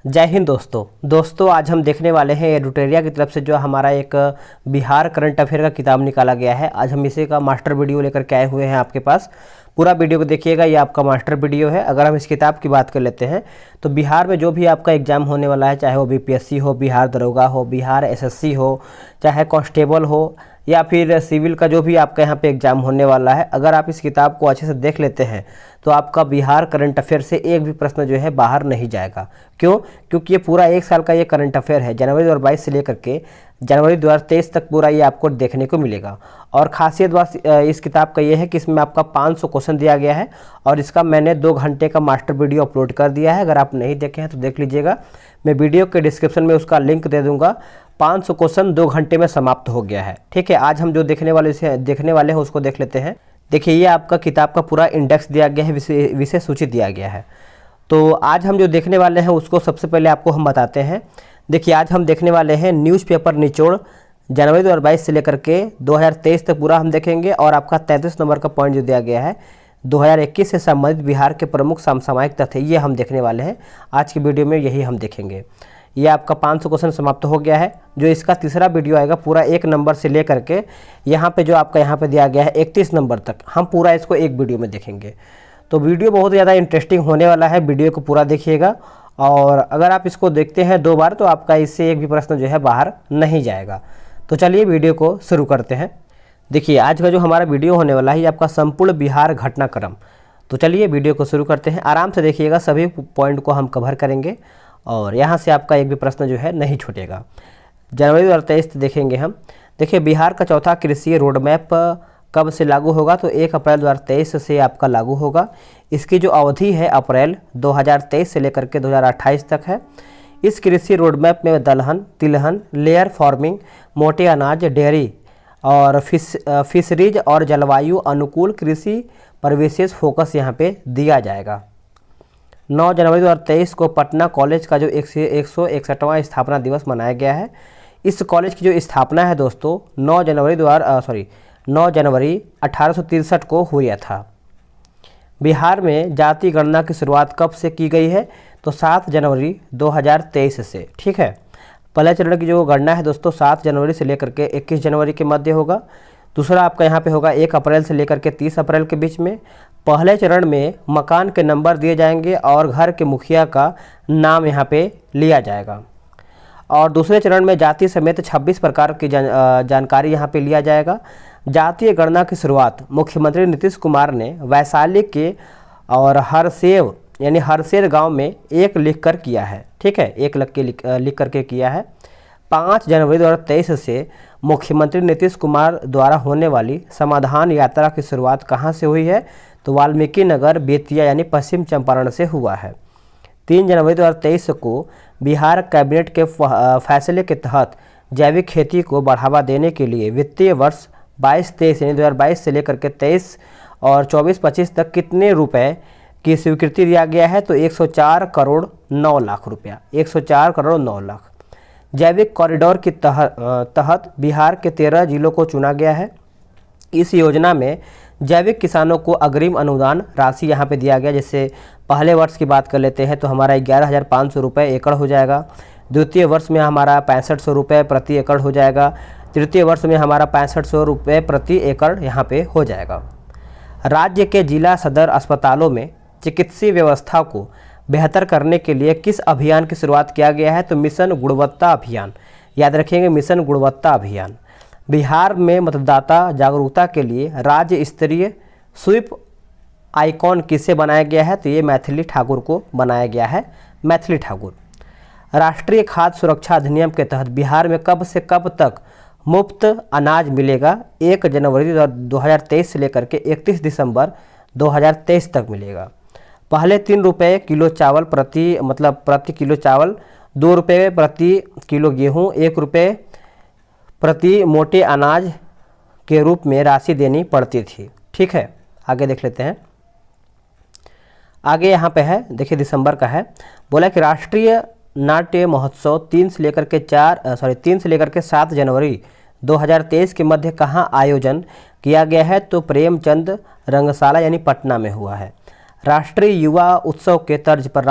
जय हिंद दोस्तों आज हम देखने वाले हैं एडुटेरिया की तरफ से जो हमारा एक बिहार करंट अफेयर का किताब निकाला गया है। आज हम इसी का मास्टर वीडियो लेकर के आए हुए हैं आपके पास। पूरा वीडियो को देखिएगा, ये आपका मास्टर वीडियो है। अगर हम इस किताब की बात कर लेते हैं तो बिहार में जो भी आपका एग्जाम होने वाला है, चाहे वो बीपीएससी हो, बिहार दरोगा हो, बिहार एसएससी हो, चाहे कांस्टेबल हो या फिर सिविल का जो भी आपका यहाँ पे एग्ज़ाम होने वाला है, अगर आप इस किताब को अच्छे से देख लेते हैं तो आपका बिहार करंट अफेयर से एक भी प्रश्न जो है बाहर नहीं जाएगा। क्यों? क्योंकि ये पूरा एक साल का ये करंट अफेयर है, जनवरी 2022 से लेकर के जनवरी 2023 तक पूरा ये आपको देखने को मिलेगा। और खासियत बात इस किताब का ये है कि इसमें आपका 500 क्वेश्चन दिया गया है और इसका मैंने 2 घंटे का मास्टर वीडियो अपलोड कर दिया है। अगर आप नहीं देखे हैं तो देख लीजिएगा, मैं वीडियो के डिस्क्रिप्शन में उसका लिंक दे दूँगा। 500 क्वेश्चन 2 घंटे में समाप्त हो गया है। ठीक है, आज हम जो देखने वाले हैं उसको देख लेते हैं। देखिए, ये आपका किताब का पूरा इंडेक्स दिया गया है, विषय सूची दिया गया है। तो आज हम जो देखने वाले हैं उसको सबसे पहले आपको हम बताते हैं। देखिए, आज हम देखने वाले हैं न्यूज़पेपर निचोड़ जनवरी 2022 से लेकर के 2023 तक पूरा हम देखेंगे। और आपका 33 नंबर का पॉइंट जो दिया गया है 2021 से संबंधित बिहार के प्रमुख समसामयिक तथ्य, ये हम देखने वाले हैं। आज की वीडियो में यही हम देखेंगे। ये आपका 500 क्वेश्चन समाप्त हो गया है। जो इसका तीसरा वीडियो आएगा पूरा 1 नंबर से लेकर के यहाँ पे जो आपका यहाँ पे दिया गया है 31 नंबर तक, हम पूरा इसको एक वीडियो में देखेंगे। तो वीडियो बहुत ज़्यादा इंटरेस्टिंग होने वाला है, वीडियो को पूरा देखिएगा। और अगर आप इसको देखते हैं 2 बार तो आपका इससे एक भी प्रश्न जो है बाहर नहीं जाएगा। तो चलिए वीडियो को शुरू करते हैं। देखिए, आज का जो हमारा वीडियो होने वाला है ये आपका संपूर्ण बिहार घटनाक्रम। तो चलिए वीडियो को शुरू करते हैं। आराम से देखिएगा, सभी पॉइंट को हम कवर करेंगे और यहाँ से आपका एक भी प्रश्न जो है नहीं छूटेगा। जनवरी 2023 देखेंगे हम। देखिए, बिहार का चौथा कृषि रोड मैप कब से लागू होगा? तो 1 अप्रैल 2023 से आपका लागू होगा। इसकी जो अवधि है अप्रैल 2023 से लेकर के 2028 तक है। इस कृषि रोड मैप में दलहन, तिलहन, लेयर फार्मिंग, मोटे अनाज, डेयरी और फिशरीज और जलवायु अनुकूल कृषि पर विशेष फोकस यहाँ पे दिया जाएगा। 9 जनवरी 2023 को पटना कॉलेज का जो 161वां स्थापना दिवस मनाया गया है। इस कॉलेज की जो स्थापना है दोस्तों 9 जनवरी 1863 को हुआ था। बिहार में जाति गणना की शुरुआत कब से की गई है? तो 7 जनवरी 2023 से। ठीक है, पहले चरण की जो गणना है दोस्तों 7 जनवरी से लेकर के 21 जनवरी के मध्य होगा। दूसरा आपका यहाँ पे होगा 1 अप्रैल से लेकर के 30 अप्रैल के बीच में। पहले चरण में मकान के नंबर दिए जाएंगे और घर के मुखिया का नाम यहाँ पे लिया जाएगा। और दूसरे चरण में जाति समेत 26 प्रकार की जानकारी यहाँ पे लिया जाएगा। जातीय गणना की शुरुआत मुख्यमंत्री नीतीश कुमार ने वैशाली के और हरसेर गांव में एक लिख कर किया है। ठीक है, एक लिख करके किया है। 5 जनवरी 2023 से मुख्यमंत्री नीतीश कुमार द्वारा होने वाली समाधान यात्रा की शुरुआत कहाँ से हुई है? तो वाल्मीकि नगर बेतिया यानी पश्चिम चंपारण से हुआ है। 3 जनवरी 2023 को बिहार कैबिनेट के फैसले के तहत जैविक खेती को बढ़ावा देने के लिए वित्तीय वर्ष 22-23 यानी 2022 से लेकर के 23 और 24-25 तक कितने रुपए की स्वीकृति दिया गया है? तो 104 करोड़ 9 लाख रुपया, 104 करोड़ 9 लाख। जैविक कॉरिडोर के तहत बिहार के 13 जिलों को चुना गया है। इस योजना में जैविक किसानों को अग्रिम अनुदान राशि यहाँ पे दिया गया। जैसे पहले वर्ष की बात कर लेते हैं तो हमारा 11,500 रुपये एकड़ हो जाएगा। द्वितीय वर्ष में हमारा 6500 रुपये प्रति एकड़ हो जाएगा। तृतीय वर्ष में हमारा 6500 रुपये प्रति एकड़ यहाँ पे हो जाएगा। राज्य के जिला सदर अस्पतालों में चिकित्सीय व्यवस्था को बेहतर करने के लिए किस अभियान की शुरुआत किया गया है? तो मिशन गुणवत्ता अभियान। याद रखेंगे, मिशन गुणवत्ता अभियान। बिहार में मतदाता जागरूकता के लिए राज्य स्तरीय स्वीप आइकॉन किसे बनाया गया है? तो ये मैथिली ठाकुर को बनाया गया है, मैथिली ठाकुर। राष्ट्रीय खाद्य सुरक्षा अधिनियम के तहत बिहार में कब से कब तक मुफ्त अनाज मिलेगा? 1 जनवरी 2023 से लेकर के 31 दिसंबर 2023 तक मिलेगा। पहले 3 रुपये किलो चावल प्रति किलो चावल, 2 रुपये प्रति किलो गेहूँ, 1 रुपये प्रति मोटे अनाज के रूप में राशि देनी पड़ती थी। ठीक है, आगे देख लेते हैं। आगे यहाँ पे है, देखिए दिसंबर का है। बोला कि राष्ट्रीय नाट्य महोत्सव 3 से लेकर के 7 जनवरी 2023 के मध्य कहाँ आयोजन किया गया है? तो प्रेमचंद रंगशाला यानी पटना में हुआ है। राष्ट्रीय युवा उत्सव के तर्ज पर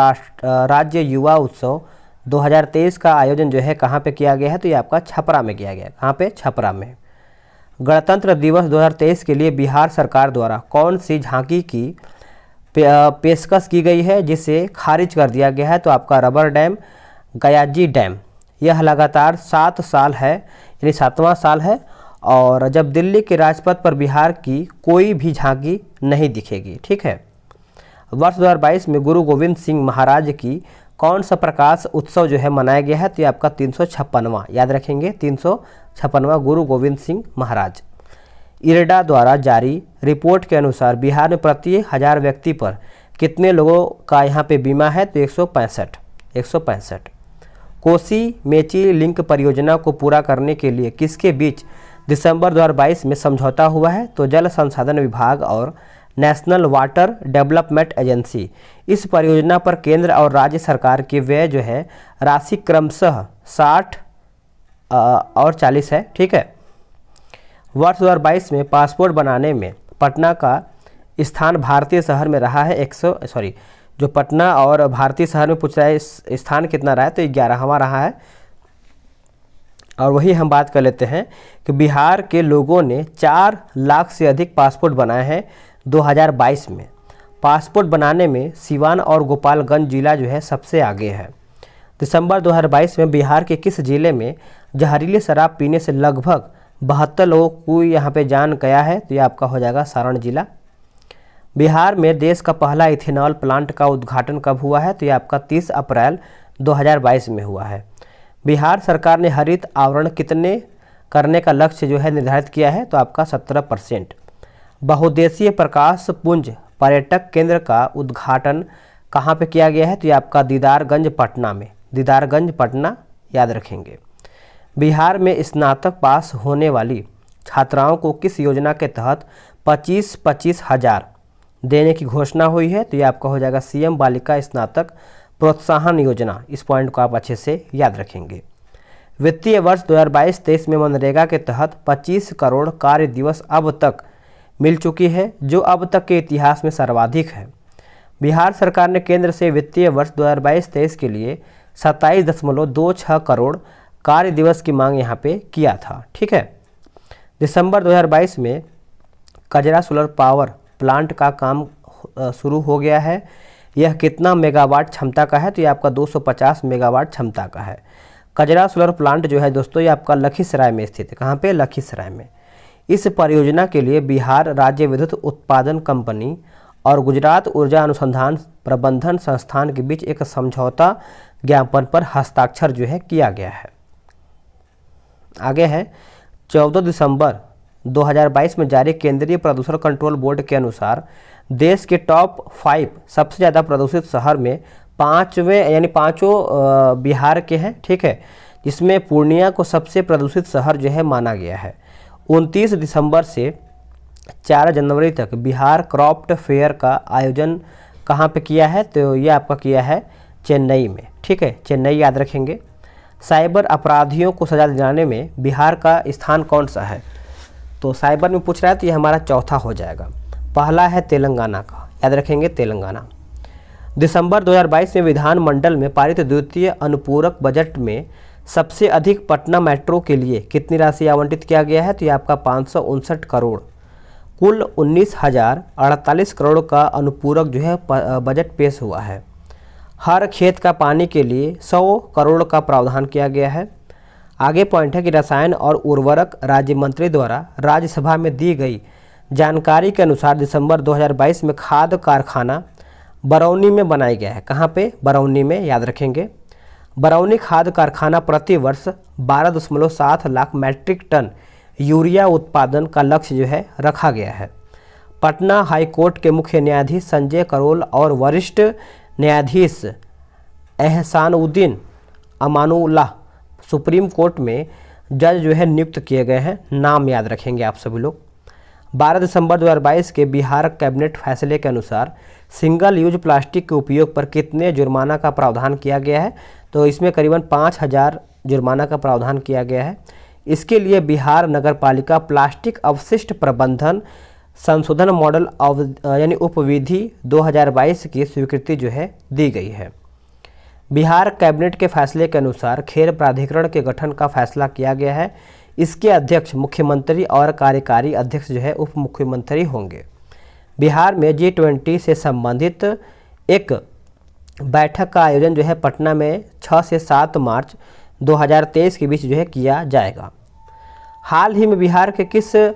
राज्य युवा उत्सव 2023 का आयोजन जो है कहाँ पे किया गया है, तो ये आपका छपरा में किया गया है। कहाँ पे? छपरा में। गणतंत्र दिवस 2023 के लिए बिहार सरकार द्वारा कौन सी झांकी की पेशकश की गई है जिसे खारिज कर दिया गया है, तो आपका रबर डैम, गयाजी डैम। यह लगातार 7 साल है, यानी 7वां साल है, और जब दिल्ली के राजपथ पर बिहार की कोई भी झांकी नहीं दिखेगी। ठीक है। वर्ष 2022 में गुरु गोविंद सिंह महाराज की कौन सा प्रकाश उत्सव जो है मनाया गया है, तो ये आपका 356वां, याद रखेंगे 356वां गुरु गोविंद सिंह महाराज। इरडा द्वारा जारी रिपोर्ट के अनुसार बिहार में प्रति 1000 व्यक्ति पर कितने लोगों का यहाँ पे बीमा है, तो 165। कोसी मेची लिंक परियोजना को पूरा करने के लिए किसके बीच दिसंबर 2022 में समझौता हुआ है, तो जल संसाधन विभाग और नेशनल वाटर डेवलपमेंट एजेंसी। इस परियोजना पर केंद्र और राज्य सरकार की व्यय जो है राशि क्रमशः 60 और 40 है। ठीक है। वर्ष 2022 में पासपोर्ट बनाने में पटना का स्थान भारतीय शहर में रहा है जो पटना और भारतीय शहर में पूछ रहा है स्थान कितना रहा है, तो 11वां रहा है। और वही हम बात कर लेते हैं कि बिहार के लोगों ने 4 लाख से अधिक पासपोर्ट बनाए हैं 2022 में। पासपोर्ट बनाने में सिवान और गोपालगंज जिला जो है सबसे आगे है। दिसंबर 2022 में बिहार के किस जिले में जहरीली शराब पीने से लगभग 72 लोगों को यहाँ पे जान गया है, तो ये आपका हो जाएगा सारण जिला। बिहार में देश का पहला इथेनॉल प्लांट का उद्घाटन कब हुआ है, तो ये आपका 30 अप्रैल 2022 में हुआ है। बिहार सरकार ने हरित आवरण कितने करने का लक्ष्य जो है निर्धारित किया है, तो आपका 17%। बहुउद्देशीय प्रकाश पुंज पर्यटक केंद्र का उद्घाटन कहाँ पे किया गया है, तो ये आपका दीदारगंज पटना में, दीदारगंज पटना, याद रखेंगे। बिहार में स्नातक पास होने वाली छात्राओं को किस योजना के तहत 25-25 हज़ार देने की घोषणा हुई है, तो ये आपका हो जाएगा सीएम बालिका स्नातक प्रोत्साहन योजना। इस पॉइंट को आप अच्छे से याद रखेंगे। वित्तीय वर्ष 2022-23 में मनरेगा के तहत 25 करोड़ कार्य दिवस अब तक मिल चुकी है, जो अब तक के इतिहास में सर्वाधिक है। बिहार सरकार ने केंद्र से वित्तीय वर्ष 2022-23 के लिए 27.26 करोड़ कार्य दिवस की मांग यहाँ पे किया था। ठीक है। दिसंबर 2022 में कजरा सोलर पावर प्लांट का काम शुरू हो गया है। यह कितना मेगावाट क्षमता का है, तो ये आपका 250 मेगावाट क्षमता का है। कजरा सोलर प्लांट जो है दोस्तों ये आपका लखीसराय में स्थित है। कहाँ पे? लखीसराय में। इस परियोजना के लिए बिहार राज्य विद्युत उत्पादन कंपनी और गुजरात ऊर्जा अनुसंधान प्रबंधन संस्थान के बीच एक समझौता ज्ञापन पर हस्ताक्षर जो है किया गया है। आगे है 14 दिसंबर 2022 में जारी केंद्रीय प्रदूषण कंट्रोल बोर्ड के अनुसार देश के टॉप 5 सबसे ज़्यादा प्रदूषित शहर में 5वें यानी 5 बिहार के हैं। ठीक है। जिसमें पूर्णिया को सबसे प्रदूषित शहर जो है माना गया है। 29 दिसंबर से 4 जनवरी तक बिहार क्रॉफ्ट फेयर का आयोजन कहाँ पे किया है, तो ये आपका किया है चेन्नई में। ठीक है। चेन्नई याद रखेंगे। साइबर अपराधियों को सजा दिलाने में बिहार का स्थान कौन सा है, तो साइबर में पूछ रहा है, तो ये हमारा चौथा हो जाएगा। पहला है तेलंगाना का, याद रखेंगे तेलंगाना। दिसंबर 2022 में विधानमंडल में पारित द्वितीय अनुपूरक बजट में सबसे अधिक पटना मेट्रो के लिए कितनी राशि आवंटित किया गया है, तो ये आपका 559 करोड़। कुल 19,048 करोड़ का अनुपूरक जो है बजट पेश हुआ है। हर खेत का पानी के लिए 100 करोड़ का प्रावधान किया गया है। आगे पॉइंट है कि रसायन और उर्वरक राज्य मंत्री द्वारा राज्यसभा में दी गई जानकारी के अनुसार दिसंबर 2022 में खाद कारखाना बरौनी में बनाया गया है। कहाँ पे? बरौनी में, याद रखेंगे। बरौनी खाद कारखाना प्रति वर्ष 12.7 लाख मैट्रिक टन यूरिया उत्पादन का लक्ष्य जो है रखा गया है। पटना हाई कोर्ट के मुख्य न्यायाधीश संजय करोल और वरिष्ठ न्यायाधीश एहसानुद्दीन अमानुल्लाह सुप्रीम कोर्ट में जज जो है नियुक्त किए गए हैं। नाम याद रखेंगे आप सभी लोग। 12 दिसंबर 2022 के बिहार कैबिनेट फैसले के अनुसार सिंगल यूज प्लास्टिक के उपयोग पर कितने जुर्माना का प्रावधान किया गया है, तो इसमें करीबन 5,000 जुर्माना का प्रावधान किया गया है। इसके लिए बिहार नगरपालिका प्लास्टिक अवशिष्ट प्रबंधन संशोधन मॉडल यानी उपविधि 2022 की स्वीकृति जो है दी गई है। बिहार कैबिनेट के फैसले के अनुसार खेल प्राधिकरण के गठन का फैसला किया गया है। इसके अध्यक्ष मुख्यमंत्री और कार्यकारी अध्यक्ष जो है उप मुख्यमंत्री होंगे। बिहार में G20 से संबंधित एक बैठक का आयोजन जो है पटना में 6 से 7 मार्च 2023 के बीच जो है किया जाएगा। हाल ही में बिहार के किस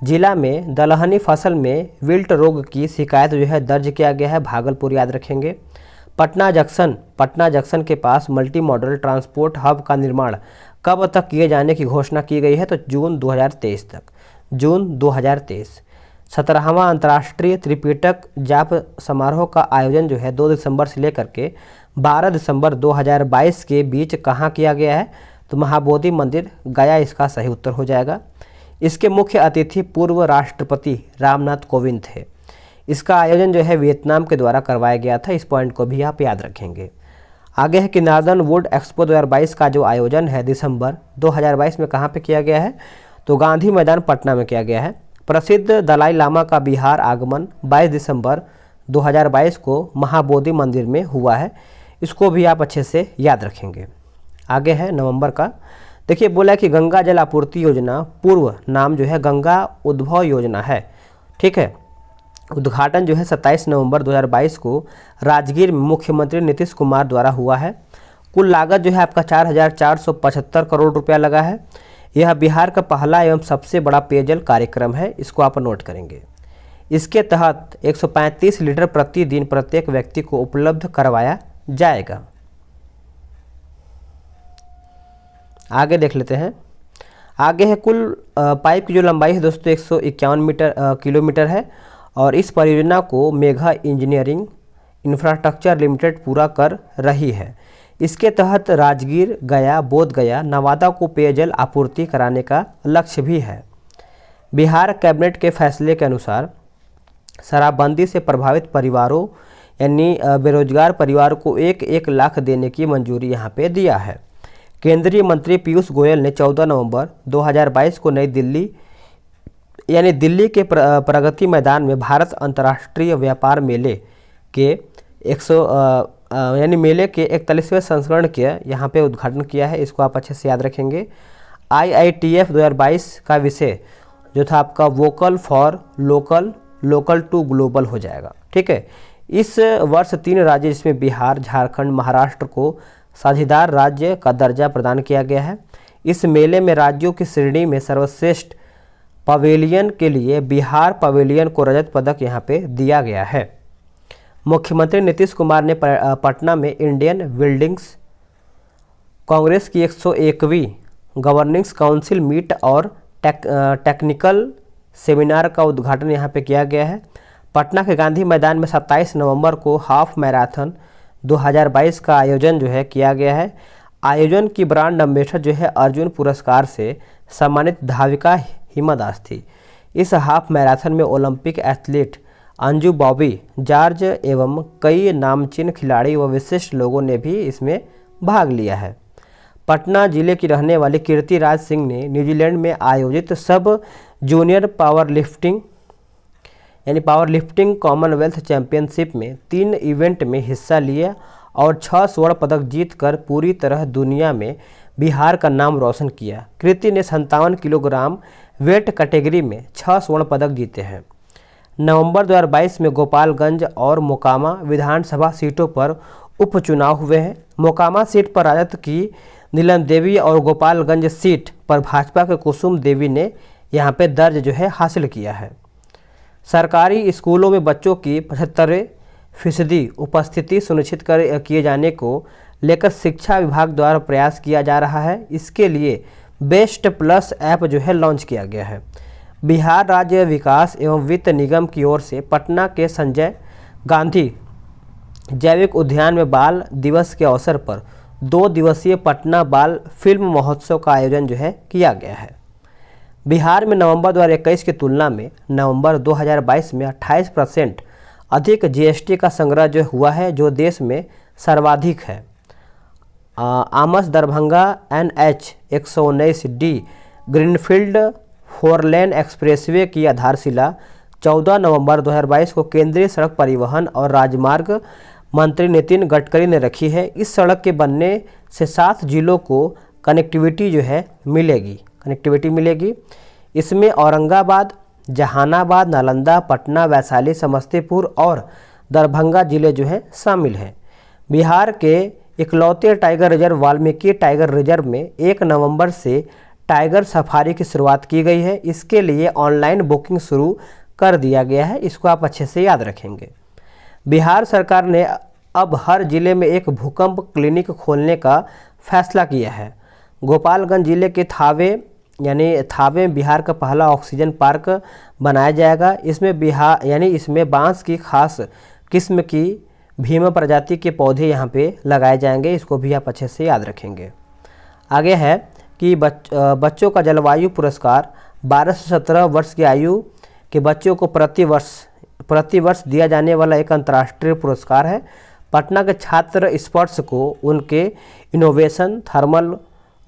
जिला में दलहनी फसल में विल्ट रोग की शिकायत जो है दर्ज किया गया है? भागलपुर याद रखेंगे। पटना जंक्शन के पास मल्टी मॉडल ट्रांसपोर्ट हब का निर्माण कब तक किए जाने की घोषणा की गई है? तो जून 2023 तक। जून 2023। 17वां अंतर्राष्ट्रीय त्रिपिटक जाप समारोह का आयोजन जो है 2 दिसंबर से लेकर के 12 दिसंबर 2022 के बीच कहाँ किया गया है? तो महाबोधि मंदिर गया इसका सही उत्तर हो जाएगा। इसके मुख्य अतिथि पूर्व राष्ट्रपति रामनाथ कोविंद थे। इसका आयोजन जो है वियतनाम के द्वारा करवाया गया था। इस पॉइंट को भी आप याद रखेंगे। आगे है कि नॉर्दर्न वुड एक्सपो 2022 का जो आयोजन है दिसंबर 2022 में कहाँ पे किया गया है? तो गांधी मैदान पटना में किया गया है। प्रसिद्ध दलाई लामा का बिहार आगमन 22 दिसंबर 2022 को महाबोधि मंदिर में हुआ है। इसको भी आप अच्छे से याद रखेंगे। आगे है नवंबर का। देखिए बोला है कि गंगा जल आपूर्ति योजना पूर्व नाम जो है गंगा उद्भव योजना है। ठीक है। उद्घाटन जो है 27 नवंबर 2022 को राजगीर में मुख्यमंत्री नीतीश कुमार द्वारा हुआ है। कुल लागत जो है आपका 4,475 करोड़ रुपया लगा है। यह बिहार का पहला एवं सबसे बड़ा पेयजल कार्यक्रम है। इसको आप नोट करेंगे। इसके तहत 135 लीटर प्रतिदिन प्रत्येक व्यक्ति को उपलब्ध करवाया जाएगा। आगे देख लेते हैं। आगे है कुल पाइप की जो लंबाई है दोस्तों 151 किलोमीटर है और इस परियोजना को मेघा इंजीनियरिंग इंफ्रास्ट्रक्चर लिमिटेड पूरा कर रही है। इसके तहत राजगीर, गया, बोध गया, नवादा को पेयजल आपूर्ति कराने का लक्ष्य भी है। बिहार कैबिनेट के फैसले के अनुसार शराबबंदी से प्रभावित परिवारों यानी बेरोजगार परिवार को 1-1 लाख देने की मंजूरी यहाँ पे दिया है। केंद्रीय मंत्री पीयूष गोयल ने 14 नवंबर 2022 को नई दिल्ली यानी दिल्ली के प्रगति मैदान में भारत अंतर्राष्ट्रीय व्यापार मेले के 41वें संस्करण के यहाँ पे उद्घाटन किया है। इसको आप अच्छे से याद रखेंगे। IITF 2022 का विषय जो था आपका vocal for local, local to global हो जाएगा। ठीक है। इस वर्ष 3 राज्य जिसमें बिहार, झारखंड, महाराष्ट्र को साझेदार राज्य का दर्जा प्रदान किया गया है। इस मेले में राज्यों की श्रेणी में सर्वश्रेष्ठ पवेलियन के लिए बिहार पवेलियन को रजत पदक यहाँ पे दिया गया है। मुख्यमंत्री नीतीश कुमार ने पटना में इंडियन बिल्डिंग्स कांग्रेस की 101वीं गवर्निंग काउंसिल मीट और टेक्निकल सेमिनार का उद्घाटन यहाँ पे किया गया है। पटना के गांधी मैदान में 27 नवंबर को हाफ मैराथन 2022 का आयोजन जो है किया गया है। आयोजन की ब्रांड एम्बेसडर जो है अर्जुन पुरस्कार से सम्मानित धाविका हिमा दास थी। इस हाफ मैराथन में Olympic athlete Anju Bobby George एवं कई नामचीन खिलाड़ी व विशिष्ट लोगों ने भी इसमें भाग लिया है। पटना जिले की रहने वाली कीर्ति राज सिंह ने न्यूजीलैंड में आयोजित सब जूनियर पावरलिफ्टिंग कॉमनवेल्थ चैंपियनशिप में 3 इवेंट में हिस्सा लिया और 6 स्वर्ण पदक जीतकर पूरी तरह दुनिया में बिहार का नाम रोशन किया। कृति ने 57 किलोग्राम वेट कैटेगरी में 6 स्वर्ण पदक जीते हैं। नवंबर 2022 में गोपालगंज और मोकामा विधानसभा सीटों पर उपचुनाव हुए हैं। मोकामा सीट पर राजद की नीलम देवी और गोपालगंज सीट पर भाजपा के कुसुम देवी ने यहाँ पे दर्ज जो है हासिल किया है। सरकारी स्कूलों में बच्चों की 75% उपस्थिति सुनिश्चित किए जाने को लेकर शिक्षा विभाग द्वारा प्रयास किया जा रहा है। इसके लिए बेस्ट प्लस ऐप जो है लॉन्च किया गया है। बिहार राज्य विकास एवं वित्त निगम की ओर से पटना के संजय गांधी जैविक उद्यान में बाल दिवस के अवसर पर 2 दिवसीय पटना बाल फिल्म महोत्सव का आयोजन जो है किया गया है। बिहार में नवंबर 2021 की तुलना में नवंबर 2022 में 28% अधिक GST का संग्रह जो हुआ है, जो देश में सर्वाधिक है। Amas Darbhanga NH 119D greenfield 4 लेन एक्सप्रेसवे की आधारशिला 14 नवंबर 2022 को केंद्रीय सड़क परिवहन और राजमार्ग मंत्री नितिन गडकरी ने रखी है। इस सड़क के बनने से 7 जिलों को कनेक्टिविटी जो है मिलेगी। इसमें औरंगाबाद, जहानाबाद, नालंदा, पटना, वैशाली, समस्तीपुर और दरभंगा जिले जो हैं शामिल हैं। बिहार के इकलौते tiger reserve Valmiki tiger reserve में 1 नवंबर से टाइगर सफारी की शुरुआत की गई है। इसके लिए ऑनलाइन बुकिंग शुरू कर दिया गया है। इसको आप अच्छे से याद रखेंगे। बिहार सरकार ने अब हर जिले में एक भूकंप क्लिनिक खोलने का फैसला किया है। गोपालगंज जिले के थावे में बिहार का पहला ऑक्सीजन पार्क बनाया जाएगा। इसमें बांस की खास किस्म की भीम प्रजाति के पौधे यहाँ पे लगाए जाएंगे। इसको भी आप अच्छे से याद रखेंगे। आगे है कि बच्चों का जलवायु पुरस्कार 12 से 17 वर्ष की आयु के बच्चों को प्रति वर्ष दिया जाने वाला एक अंतर्राष्ट्रीय पुरस्कार है। पटना के छात्र स्पर्श को उनके इनोवेशन थर्मल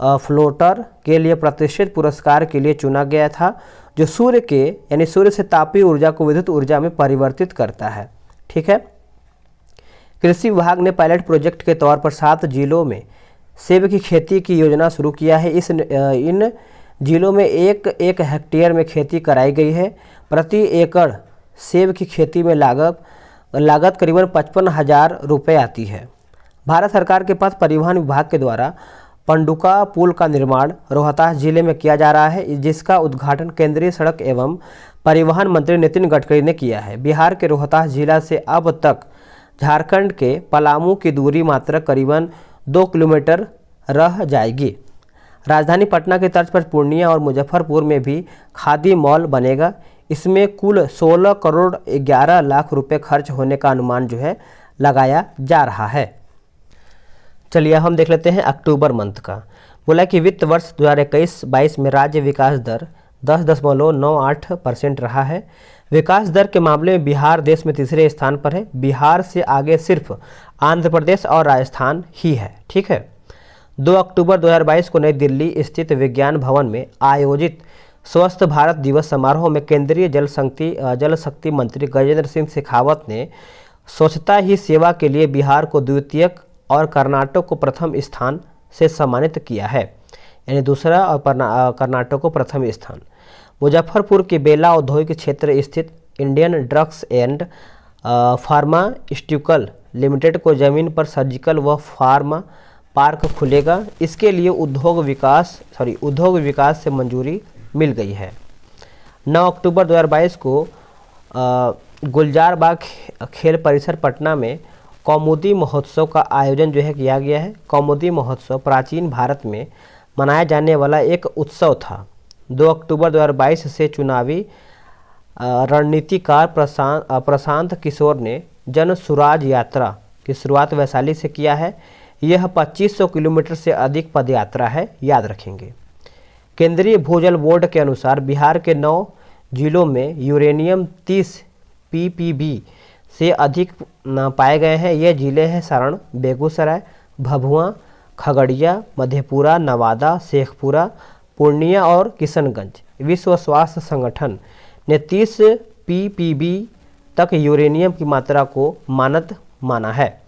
फ्लोटर के लिए प्रतिष्ठित पुरस्कार के लिए चुना गया था, जो सूर्य से तापीय ऊर्जा को विद्युत ऊर्जा में परिवर्तित करता है। ठीक है। कृषि विभाग ने पायलट प्रोजेक्ट के तौर पर 7 जिलों में सेब की खेती की योजना शुरू किया है। इन जिलों में एक हेक्टेयर में खेती कराई गई है। प्रति एकड़ सेब की खेती में लागत करीबन 55,000 रुपये आती है। भारत सरकार के पथ परिवहन विभाग के द्वारा पंडुका पुल का निर्माण रोहतास जिले में किया जा रहा है, जिसका उद्घाटन केंद्रीय सड़क एवं परिवहन मंत्री नितिन गडकरी ने किया है। बिहार के रोहतास जिला से अब तक झारखंड के पलामू की दूरी मात्र करीबन 2 किलोमीटर रह जाएगी। राजधानी पटना के तर्ज पर पूर्णिया और मुजफ्फरपुर में भी खादी मॉल बनेगा। इसमें कुल 16 करोड़ 11 लाख रुपए खर्च होने का अनुमान जो है लगाया जा रहा है। चलिए हम देख लेते हैं अक्टूबर मंथ का। बोला कि वित्त वर्ष 2021-22 में राज्य विकास दर 10.98% रहा है। विकास दर के मामले में बिहार देश में तीसरे स्थान पर है। बिहार से आगे सिर्फ आंध्र प्रदेश और राजस्थान ही है। ठीक है। 2 अक्टूबर 2022 को नई दिल्ली स्थित विज्ञान भवन में आयोजित स्वस्थ भारत दिवस समारोह में केंद्रीय जल शक्ति मंत्री गजेंद्र सिंह शेखावत ने स्वच्छता ही सेवा के लिए बिहार को द्वितीयक और कर्नाटक को प्रथम स्थान से सम्मानित किया है, यानी दूसरा और कर्नाटक को प्रथम स्थान। मुजफ्फरपुर के बेला औद्योगिक क्षेत्र स्थित Indian drugs and pharmaceutical limited को जमीन पर सर्जिकल व फार्मा पार्क खुलेगा। इसके लिए उद्योग विकास से मंजूरी मिल गई है। 9 अक्टूबर 2022 को गुलजार बाग खेल परिसर पटना में कौमुदी महोत्सव का आयोजन जो है किया गया है। कौमुदी महोत्सव प्राचीन भारत में मनाया जाने वाला एक उत्सव था। 2 अक्टूबर 2022 से चुनावी रणनीतिकार प्रशांत किशोर ने जन सुराज यात्रा की शुरुआत वैशाली से किया है। यह 2500 किलोमीटर से अधिक पदयात्रा है, याद रखेंगे। केंद्रीय भूजल बोर्ड के अनुसार बिहार के 9 जिलों में यूरेनियम 30 ppb से अधिक पाए गए हैं। ये जिले हैं सारण, बेगूसराय, भभुआ, खगड़िया, मधेपुरा, नवादा, शेखपुरा, पूर्णिया और किशनगंज। विश्व स्वास्थ्य संगठन ने 30 ppb तक यूरेनियम की मात्रा को मानद माना है।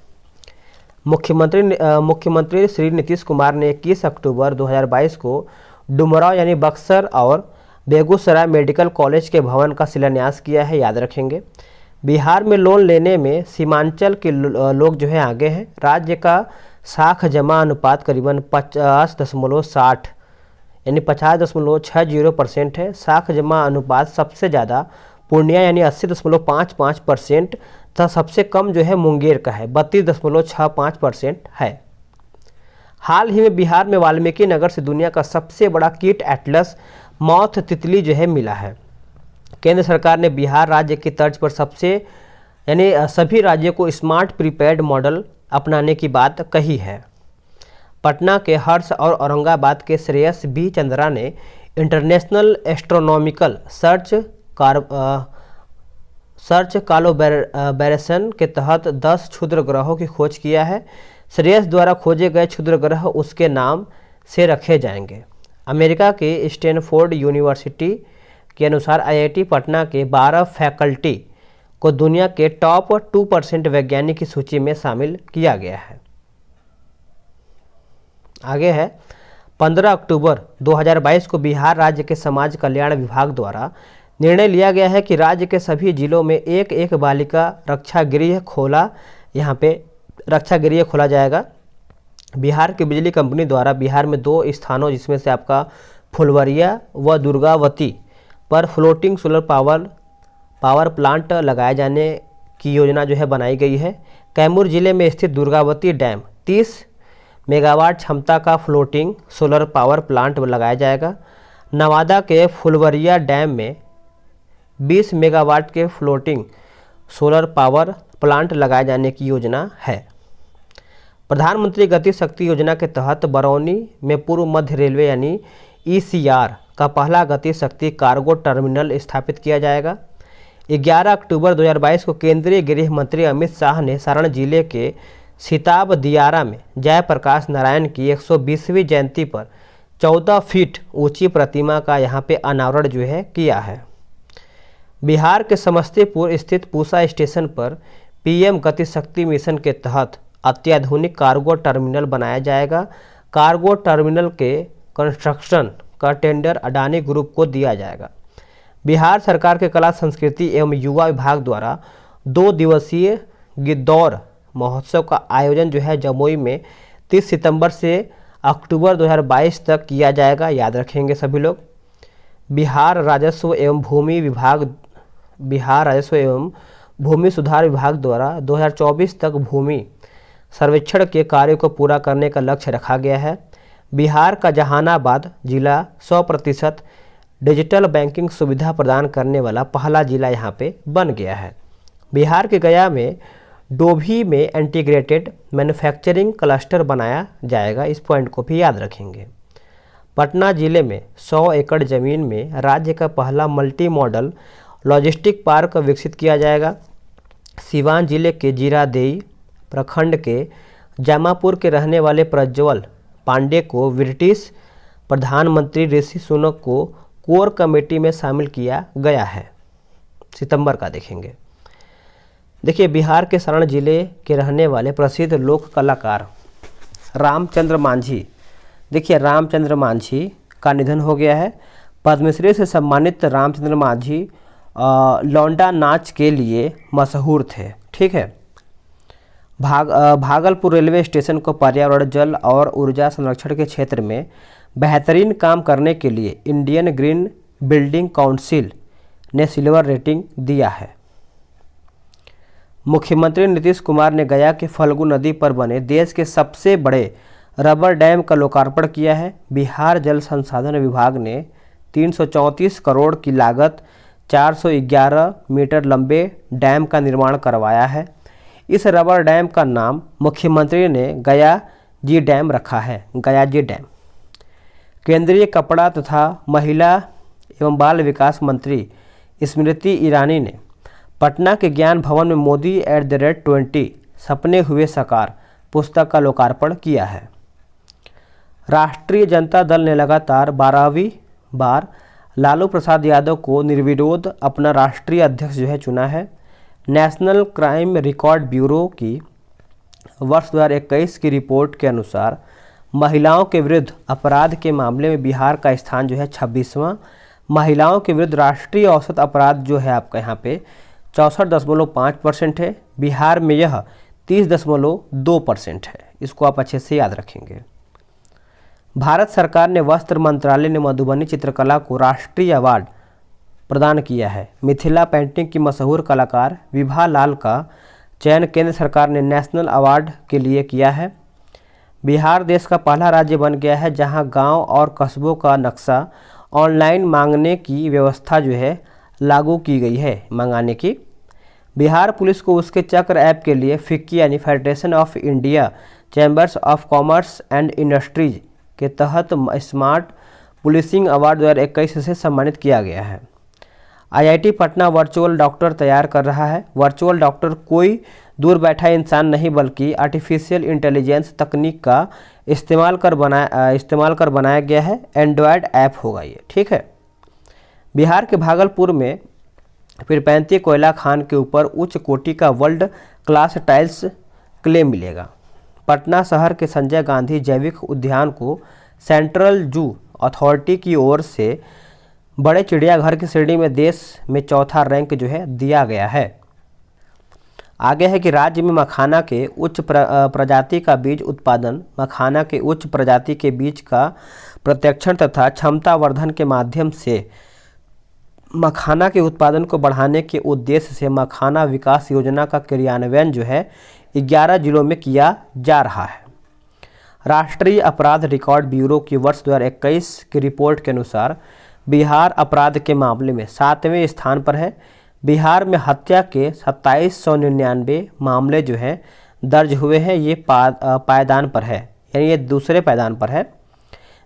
मुख्यमंत्री श्री नीतीश कुमार ने 21 अक्टूबर 2022 को डुमराव यानी बक्सर और बेगूसराय मेडिकल कॉलेज के भवन का शिलान्यास किया है, याद रखेंगे। बिहार में लोन लेने में सीमांचल के लोग जो है आगे हैं। राज्य का साख जमा अनुपात करीबन 50.60 यानी 50.60% है। साख जमा अनुपात सबसे ज़्यादा पूर्णिया यानी 80.55% तथा सबसे कम जो है मुंगेर का है, 32.65% है। हाल ही में बिहार में वाल्मीकि नगर से दुनिया का सबसे बड़ा कीट एटलस मॉथ तितली जो है मिला है। केंद्र सरकार ने बिहार राज्य की तर्ज पर सभी राज्यों को स्मार्ट प्रीपेड मॉडल अपनाने की बात कही है। पटना के हर्ष और औरंगाबाद के श्रेयस बी चंद्रा ने इंटरनेशनल एस्ट्रोनॉमिकल सर्च कोलैबोरेशन के तहत 10 क्षुद्र ग्रहों की खोज किया है। श्रेयस द्वारा खोजे गए क्षुद्र ग्रह उसके नाम से रखे जाएंगे। अमेरिका के स्टैनफोर्ड यूनिवर्सिटी के अनुसार IIT पटना के 12 फैकल्टी को दुनिया के टॉप 2% वैज्ञानिक की सूची में शामिल किया गया है। आगे है 15 अक्टूबर 2022 को बिहार राज्य के समाज कल्याण विभाग द्वारा निर्णय लिया गया है कि राज्य के सभी जिलों में एक एक बालिका रक्षा गृह खोला जाएगा। बिहार की बिजली कंपनी द्वारा बिहार में 2 स्थानों जिसमें से आपका फुलवरिया व दुर्गावती पर फ्लोटिंग सोलर पावर प्लांट लगाए जाने की योजना जो है बनाई गई है। कैमूर जिले में स्थित दुर्गावती डैम 30 मेगावाट क्षमता का फ्लोटिंग सोलर पावर प्लांट लगाया जाएगा। नवादा के फुलवरिया डैम में 20 मेगावाट के फ्लोटिंग सोलर पावर प्लांट लगाए जाने की योजना है। प्रधानमंत्री गति शक्ति योजना के तहत बरौनी में पूर्व मध्य रेलवे यानी ECR का पहला गति शक्ति कार्गो टर्मिनल स्थापित किया जाएगा। 11 अक्टूबर 2022 को केंद्रीय गृह मंत्री अमित शाह ने सारण जिले के सिताब दियारा में जयप्रकाश नारायण की 120वीं जयंती पर 14 फीट ऊंची प्रतिमा का यहां पे अनावरण जो है किया है। बिहार के समस्तीपुर स्थित पूसा स्टेशन पर PM गति शक्ति मिशन के तहत अत्याधुनिक कार्गो टर्मिनल बनाया जाएगा। कार्गो टर्मिनल के कंस्ट्रक्शन का टेंडर अडानी ग्रुप को दिया जाएगा। बिहार सरकार के कला संस्कृति एवं युवा विभाग द्वारा 2 दिवसीय गिद्धौर महोत्सव का आयोजन जो है जमुई में 30 सितंबर से अक्टूबर 2022 तक किया जाएगा। याद रखेंगे सभी लोग। बिहार राजस्व एवं भूमि सुधार विभाग द्वारा 2024 तक भूमि सर्वेक्षण के कार्य को पूरा करने का लक्ष्य रखा गया है। बिहार का जहानाबाद जिला 100% डिजिटल बैंकिंग सुविधा प्रदान करने वाला पहला जिला यहां पे बन गया है। बिहार के गया में डोभी में इंटीग्रेटेड मैन्युफैक्चरिंग क्लस्टर बनाया जाएगा। इस पॉइंट को भी याद रखेंगे। पटना जिले में 100 एकड़ जमीन में राज्य का पहला मल्टी मॉडल लॉजिस्टिक पार्क विकसित किया जाएगा। सिवान जिले के जीरादेई प्रखंड के जामापुर के रहने वाले प्रज्वल पांडे को ब्रिटिश प्रधानमंत्री ऋषि सुनक को कोर कमेटी में शामिल किया गया है। सितंबर का देखेंगे। देखिए बिहार के सारण जिले के रहने वाले प्रसिद्ध लोक कलाकार रामचंद्र मांझी, देखिए रामचंद्र मांझी का निधन हो गया है। पद्मश्री से सम्मानित रामचंद्र मांझी लौंडा नाच के लिए मशहूर थे। ठीक है। भागलपुर रेलवे स्टेशन को पर्यावरण, जल और ऊर्जा संरक्षण के क्षेत्र में बेहतरीन काम करने के लिए इंडियन ग्रीन बिल्डिंग काउंसिल ने सिल्वर रेटिंग दिया है। मुख्यमंत्री नीतीश कुमार ने गया के फल्गु नदी पर बने देश के सबसे बड़े रबर डैम का लोकार्पण किया है। बिहार जल संसाधन विभाग ने 334 करोड़ की लागत 411 मीटर लंबे डैम का निर्माण करवाया है। इस रबर डैम का नाम मुख्यमंत्री ने गया जी डैम रखा है, गया जी डैम। केंद्रीय कपड़ा तथा महिला एवं बाल विकास मंत्री स्मृति ईरानी ने पटना के ज्ञान भवन में मोदी @20 सपने हुए साकार पुस्तक का लोकार्पण किया है। राष्ट्रीय जनता दल ने लगातार 12वीं बार लालू प्रसाद यादव को निर्विरोध अपना राष्ट्रीय अध्यक्ष जो है चुना है। नेशनल क्राइम रिकॉर्ड ब्यूरो की वर्ष 2021 की रिपोर्ट के अनुसार महिलाओं के विरुद्ध अपराध के मामले में बिहार का स्थान जो है 26वां। महिलाओं के विरुद्ध राष्ट्रीय औसत अपराध जो है आपका यहाँ पे 64.5% है। बिहार में यह 30.2% है। इसको आप अच्छे से याद रखेंगे। भारत सरकार ने वस्त्र मंत्रालय ने मधुबनी चित्रकला को राष्ट्रीय अवार्ड प्रदान किया है। मिथिला पेंटिंग की मशहूर कलाकार विभा लाल का चयन केंद्र सरकार ने नेशनल अवार्ड के लिए किया है। बिहार देश का पहला राज्य बन गया है जहां गांव और कस्बों का नक्शा ऑनलाइन मांगने की व्यवस्था जो है लागू की गई है, मंगाने की। बिहार पुलिस को उसके चक्र ऐप के लिए फिक्की यानी federation of India chambers of commerce and industries के तहत स्मार्ट पुलिसिंग अवार्ड 2021 से सम्मानित किया गया है। IIT पटना वर्चुअल डॉक्टर तैयार कर रहा है। वर्चुअल डॉक्टर कोई दूर बैठा इंसान नहीं बल्कि आर्टिफिशियल इंटेलिजेंस तकनीक का इस्तेमाल कर बनाया गया है। एंड्रॉयड ऐप होगा ये। ठीक है। बिहार के भागलपुर में फिर 35 कोयला खान के ऊपर उच्च कोटि का वर्ल्ड क्लास टाइल्स क्ले मिलेगा। पटना शहर के संजय गांधी जैविक उद्यान को सेंट्रल जू अथॉरिटी की ओर से बड़े चिड़ियाघर की श्रेणी में देश में चौथा रैंक जो है दिया गया है। आगे है कि राज्य में मखाना के उच्च प्रजाति का बीज उत्पादन मखाना के उच्च प्रजाति के बीज का प्रत्यक्षण तथा क्षमता वर्धन के माध्यम से मखाना के उत्पादन को बढ़ाने के उद्देश्य से मखाना विकास योजना का क्रियान्वयन जो है 11 जिलों में किया जा रहा है। राष्ट्रीय अपराध रिकॉर्ड ब्यूरो की वर्ष 2021 की रिपोर्ट के अनुसार बिहार अपराध के मामले में 7वें स्थान पर है। बिहार में हत्या के 2799 मामले जो हैं दर्ज हुए हैं। ये पायदान पर है, यानी ये दूसरे पायदान पर है।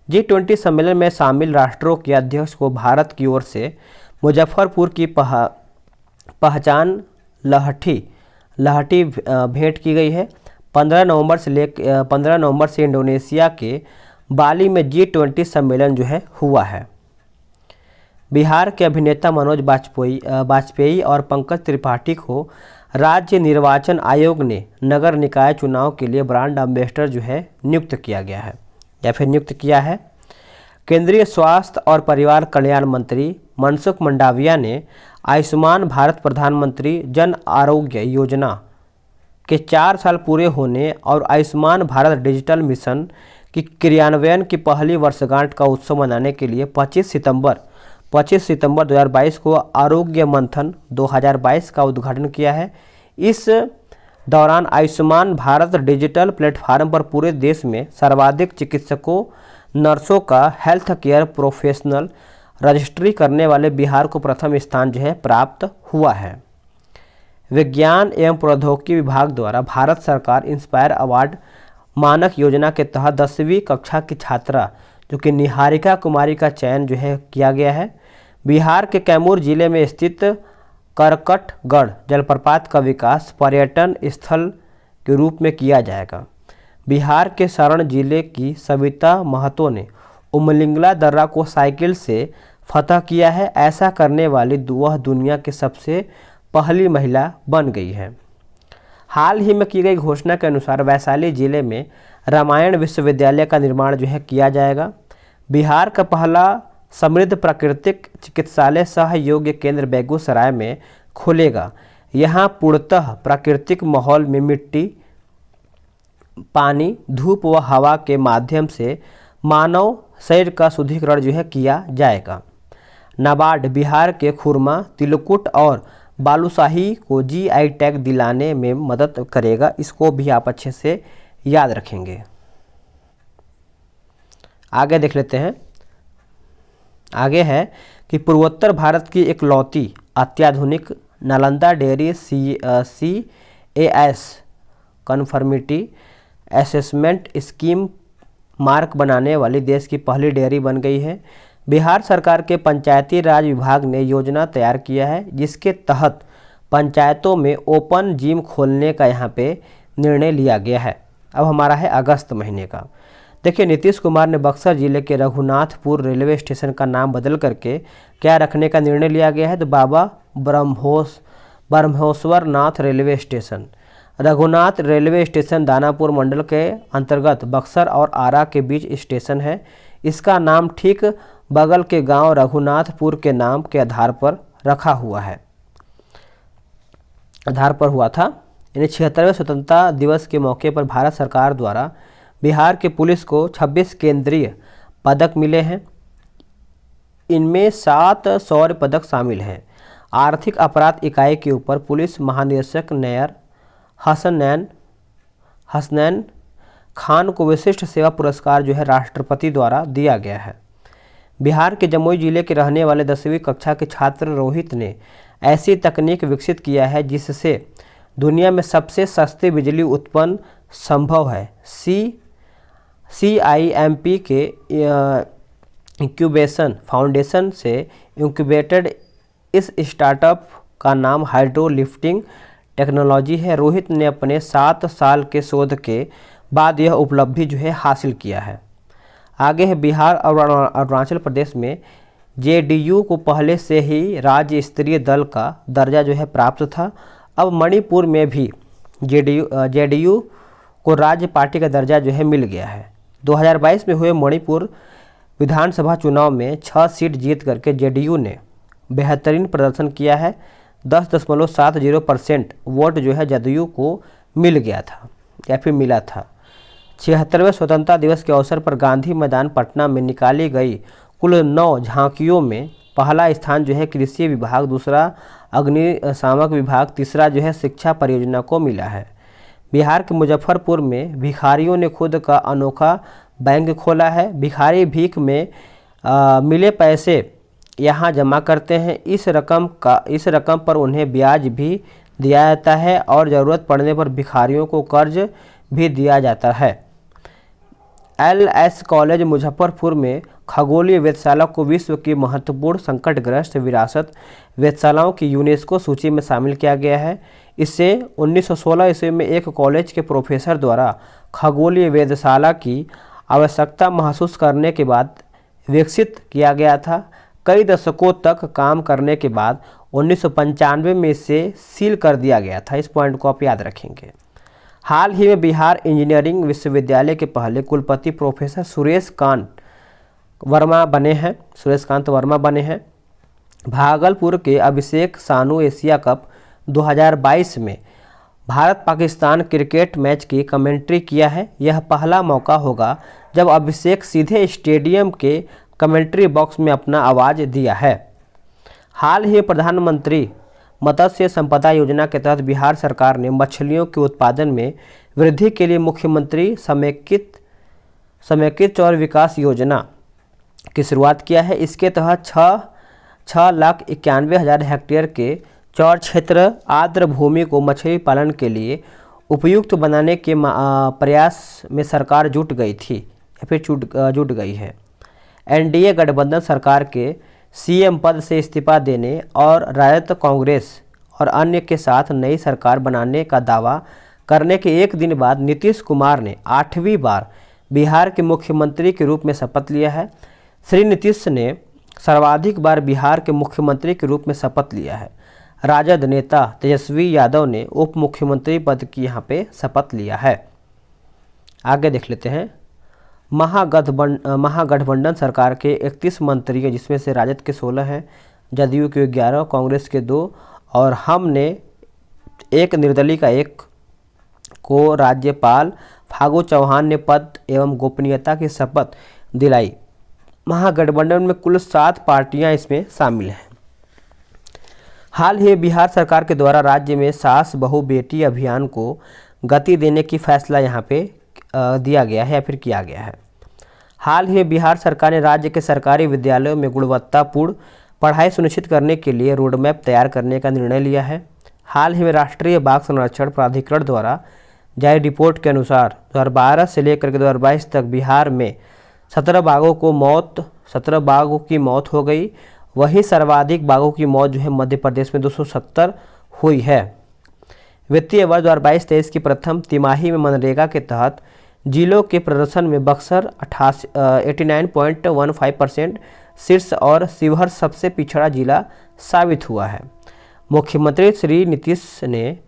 G20 सम्मेलन में शामिल राष्ट्रों के अध्यक्ष को भारत की ओर से मुजफ्फरपुर की पहचान लहठी भेंट की गई है। 15 नवंबर से इंडोनेशिया के बाली में G20 सम्मेलन जो है हुआ है। बिहार के अभिनेता मनोज वाजपेयी और पंकज त्रिपाठी को राज्य निर्वाचन आयोग ने नगर निकाय चुनाव के लिए ब्रांड एम्बेसडर जो है नियुक्त किया गया है या फिर नियुक्त किया है। केंद्रीय स्वास्थ्य और परिवार कल्याण मंत्री मनसुख मंडाविया ने आयुष्मान भारत प्रधानमंत्री जन आरोग्य योजना के 4 साल पूरे होने और आयुष्मान भारत डिजिटल मिशन की क्रियान्वयन की पहली वर्षगांठ का उत्सव मनाने के लिए 25 सितंबर 2022 को आरोग्य मंथन 2022 का उद्घाटन किया है। इस दौरान आयुष्मान भारत डिजिटल प्लेटफार्म पर पूरे देश में सर्वाधिक चिकित्सकों नर्सों का हेल्थ केयर प्रोफेशनल रजिस्ट्री करने वाले बिहार को प्रथम स्थान जो है प्राप्त हुआ है। विज्ञान एवं प्रौद्योगिकी विभाग द्वारा भारत सरकार इंस्पायर अवार्ड मानक योजना के तहत 10वीं कक्षा की छात्रा जो कि निहारिका कुमारी का चयन जो है किया गया है। बिहार के कैमूर जिले में स्थित करकटगढ़ जलप्रपात का विकास पर्यटन स्थल के रूप में किया जाएगा। बिहार के सारण जिले की सविता महतो ने उमलिंगला दर्रा को साइकिल से फतह किया है। ऐसा करने वाली वह दुनिया की सबसे पहली महिला बन गई है। हाल ही में की गई घोषणा के अनुसार वैशाली जिले में रामायण विश्वविद्यालय का निर्माण जो है किया जाएगा। बिहार का पहला समृद्ध प्राकृतिक चिकित्सालय सहयोग्य केंद्र बेगूसराय में खुलेगा। यहाँ पूर्णतः प्राकृतिक माहौल में मिट्टी, पानी, धूप व हवा के माध्यम से मानव शरीर का शुद्धिकरण जो है किया जाएगा। नाबार्ड बिहार के खुरमा, तिलकुट और बालूशाही को GI टैग दिलाने में मदद करेगा। इसको भी आप अच्छे से याद रखेंगे। आगे देख लेते हैं। आगे है कि पूर्वोत्तर भारत की इकलौती अत्याधुनिक Nalanda dairy CAS conformity assessment scheme mark बनाने वाली देश की पहली डेयरी बन गई है। बिहार सरकार के पंचायती राज विभाग ने योजना तैयार किया है जिसके तहत पंचायतों में ओपन जिम खोलने का यहाँ पे निर्णय लिया गया है। अब हमारा है अगस्त महीने का। देखिए, नीतीश कुमार ने बक्सर जिले के रघुनाथपुर रेलवे स्टेशन का नाम बदल करके क्या रखने का निर्णय लिया गया है, तो Baba Brahmeshwar Nath railway station. Raghunath railway station Danapur मंडल के अंतर्गत बक्सर और आरा के बीच स्टेशन है। इसका नाम ठीक बगल के गांव रघुनाथपुर के नाम के आधार पर हुआ था। यानी 76वें स्वतंत्रता दिवस के मौके पर भारत सरकार द्वारा बिहार के पुलिस को 26 केंद्रीय पदक मिले हैं। इनमें 7 शौर्य पदक शामिल हैं। आर्थिक अपराध इकाई के ऊपर पुलिस महानिदेशक नायर हसनैन खान को विशिष्ट सेवा पुरस्कार जो है राष्ट्रपति द्वारा दिया गया है। बिहार के जमुई जिले के रहने वाले 10वीं कक्षा के छात्र रोहित ने ऐसी तकनीक विकसित किया है जिससे दुनिया में सबसे सस्ती बिजली उत्पन्न संभव है। CIMP के इंक्यूबेशन फाउंडेशन से इंक्यूबेटेड इस स्टार्टअप का नाम हाइड्रो लिफ्टिंग टेक्नोलॉजी है। रोहित ने अपने 7 साल के शोध के बाद यह उपलब्धि जो है हासिल किया है। आगे है बिहार और अरुणाचल प्रदेश में जेडीयू को पहले से ही राज्य स्तरीय दल का दर्जा जो है प्राप्त था। अब मणिपुर में भी जेडीयू को राज्य पार्टी का दर्जा जो है मिल गया है। 2022 में हुए मणिपुर विधानसभा चुनाव में 6 सीट जीत करके जेडीयू ने बेहतरीन प्रदर्शन किया है। 10.70% वोट जो है जदयू को मिल गया था या फिर मिला था। 76वें स्वतंत्रता दिवस के अवसर पर गांधी मैदान पटना में निकाली गई कुल 9 झांकियों में पहला स्थान जो है कृषि विभाग, दूसरा अग्निशामक विभाग, तीसरा जो है शिक्षा परियोजना को मिला है। बिहार के मुजफ्फरपुर में भिखारियों ने खुद का अनोखा बैंक खोला है। भिखारी भीख में मिले पैसे यहाँ जमा करते हैं। इस रकम पर उन्हें ब्याज भी दिया जाता है और ज़रूरत पड़ने पर भिखारियों को कर्ज भी दिया जाता है। LS कॉलेज मुजफ्फरपुर में खगोलीय वेधशाला को विश्व की महत्वपूर्ण संकटग्रस्त विरासत वेधशालाओं की यूनेस्को सूची में शामिल किया गया है। इसे 1916 ईस्वी में एक कॉलेज के प्रोफेसर द्वारा खगोलीय वेधशाला की आवश्यकता महसूस करने के बाद विकसित किया गया था। कई दशकों तक काम करने के बाद 1995 में इसे सील कर दिया गया था। इस पॉइंट को आप याद रखेंगे। हाल ही में बिहार इंजीनियरिंग विश्वविद्यालय के पहले कुलपति प्रोफेसर सुरेश कांत वर्मा बने हैं। भागलपुर के अभिषेक सानू एशिया कप 2022 में भारत पाकिस्तान क्रिकेट मैच की कमेंट्री किया है। यह पहला मौका होगा जब अभिषेक सीधे स्टेडियम के कमेंट्री बॉक्स में अपना आवाज़ दिया है। हाल ही प्रधानमंत्री मत्स्य संपदा योजना के तहत बिहार सरकार ने मछलियों के उत्पादन में वृद्धि के लिए मुख्यमंत्री समेकित चौर विकास योजना की शुरुआत किया है। इसके तहत 6,91,000 हेक्टेयर के चौर क्षेत्र आर्द्र भूमि को मछली पालन के लिए उपयुक्त बनाने के प्रयास में सरकार जुट गई है। एनडीए गठबंधन सरकार के सीएम पद से इस्तीफा देने और राजद, कांग्रेस और अन्य के साथ नई सरकार बनाने का दावा करने के एक दिन बाद नीतीश कुमार ने 8वीं बार बिहार के मुख्यमंत्री के रूप में शपथ लिया है। श्री नीतीश ने सर्वाधिक बार बिहार के मुख्यमंत्री के रूप में शपथ लिया है। राजद नेता तेजस्वी यादव ने उप मुख्यमंत्री पद की यहाँ पे शपथ लिया है। आगे देख लेते हैं। महागठबंधन सरकार के 31 मंत्री हैं, जिसमें से राजद के 16 हैं, जदयू के 11, कांग्रेस के 2 और हमने एक निर्दलीय का 1 को राज्यपाल फागू चौहान ने पद एवं गोपनीयता की शपथ दिलाई। महागठबंधन में कुल 7 पार्टियां इसमें शामिल हैं। हाल ही बिहार सरकार के द्वारा राज्य में सास बहू बेटी अभियान को गति देने की फैसला यहाँ पे दिया गया है या फिर किया गया है। हाल ही बिहार सरकार ने राज्य के सरकारी विद्यालयों में गुणवत्तापूर्ण पढ़ाई सुनिश्चित करने के लिए रोडमैप तैयार करने का निर्णय लिया है। हाल ही में राष्ट्रीय बाघ संरक्षण प्राधिकरण द्वारा जारी रिपोर्ट के अनुसार 2012 से लेकर के 2022 तक बिहार में 17 बाघों की मौत हो गई। वहीं सर्वाधिक बाघों की मौत जो है मध्य प्रदेश में 270 हुई है। वित्तीय वर्ष 2022-23 की प्रथम तिमाही में मनरेगा के तहत जिलों के प्रदर्शन में बक्सर 89.15% शीर्ष और शिवहर सबसे पिछड़ा जिला साबित हुआ है। मुख्यमंत्री श्री नीतीश ने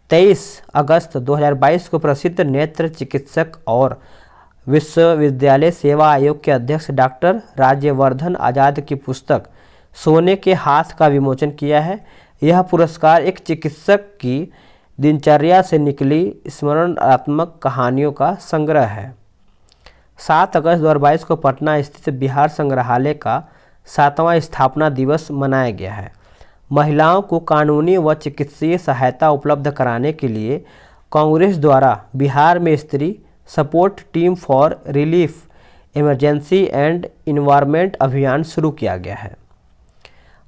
23 अगस्त 2022 को प्रसिद्ध नेत्र चिकित्सक और विश्वविद्यालय सेवा आयोग के अध्यक्ष डॉक्टर राज्यवर्धन आजाद की पुस्तक सोने के हाथ का विमोचन किया है। यह पुरस्कार एक चिकित्सक की दिनचर्या से निकली स्मरणात्मक कहानियों का संग्रह है। 7 अगस्त 2022 को पटना स्थित बिहार संग्रहालय का 7वां स्थापना दिवस मनाया गया है। महिलाओं को कानूनी व चिकित्सीय सहायता उपलब्ध कराने के लिए कांग्रेस द्वारा बिहार में स्त्री support team for relief emergency and environment अभियान शुरू किया गया है।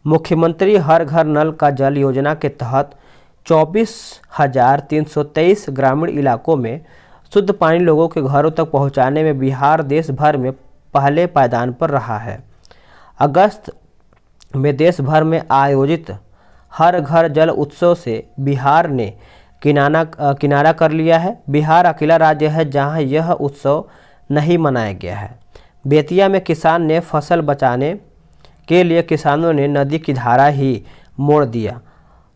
मुख्यमंत्री हर घर नल का जल योजना के तहत 24,323 ग्रामीण इलाकों में शुद्ध पानी लोगों के घरों तक पहुंचाने में बिहार देश भर में पहले पायदान पर रहा है। अगस्त में देश भर में आयोजित हर घर जल उत्सव से बिहार ने किनारा कर लिया है। बिहार अकेला राज्य है जहां यह उत्सव नहीं मनाया गया है। बेतिया में किसान ने फसल बचाने के लिए किसानों ने नदी की धारा ही मोड़ दिया।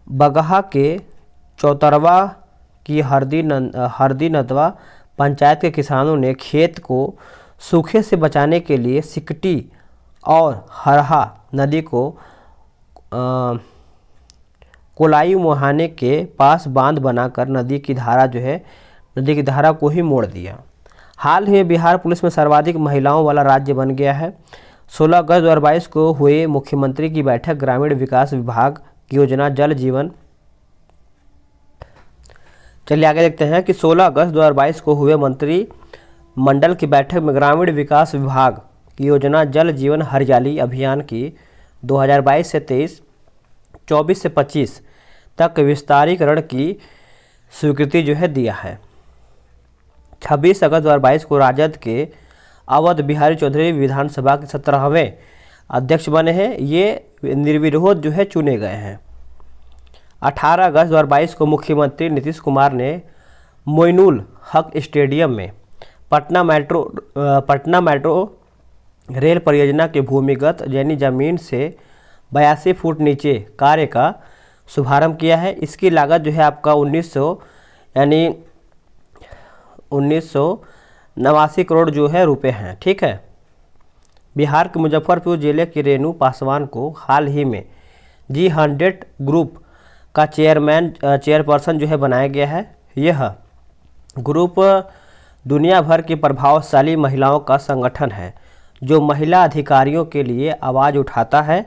बगहा के चौतरवा की हरदी नदवा पंचायत के किसानों ने खेत को सूखे से बचाने के लिए सिकटी और हरहा नदी को कोलाई मुहाने के पास बांध बनाकर नदी की धारा को ही मोड़ दिया। हाल ही में बिहार पुलिस में सर्वाधिक महिलाओं वाला राज्य बन गया है। 16 अगस्त 2022 को हुए मुख्यमंत्री की बैठक ग्रामीण विकास विभाग की योजना जल जीवन। चलिए आगे देखते हैं कि 16 अगस्त 2022 को हुए मंत्रिमंडल की बैठक में ग्रामीण विकास विभाग की योजना जल जीवन हरियाली अभियान की 2022 से 23, 24 से 25 तक विस्तारीकरण की स्वीकृति दिया है। 26 अगस्त 2022 को राजद के अवध बिहारी चौधरी विधानसभा के 17वें अध्यक्ष बने हैं। ये निर्विरोध चुने गए हैं। 18 अगस्त 2022 को मुख्यमंत्री नीतीश कुमार ने मोइनुल हक स्टेडियम में पटना मेट्रो रेल परियोजना के भूमिगत जमीन से 82 फुट नीचे कार्य का शुभारंभ किया है। इसकी लागत आपका 1989 करोड़ रुपए हैं। ठीक है। बिहार के मुजफ्फरपुर जिले की रेणु पासवान को हाल ही में G100 ग्रुप का चेयरपर्सन बनाया गया है। यह ग्रुप दुनिया भर की प्रभावशाली महिलाओं का संगठन है जो महिला अधिकारियों के लिए आवाज़ उठाता है।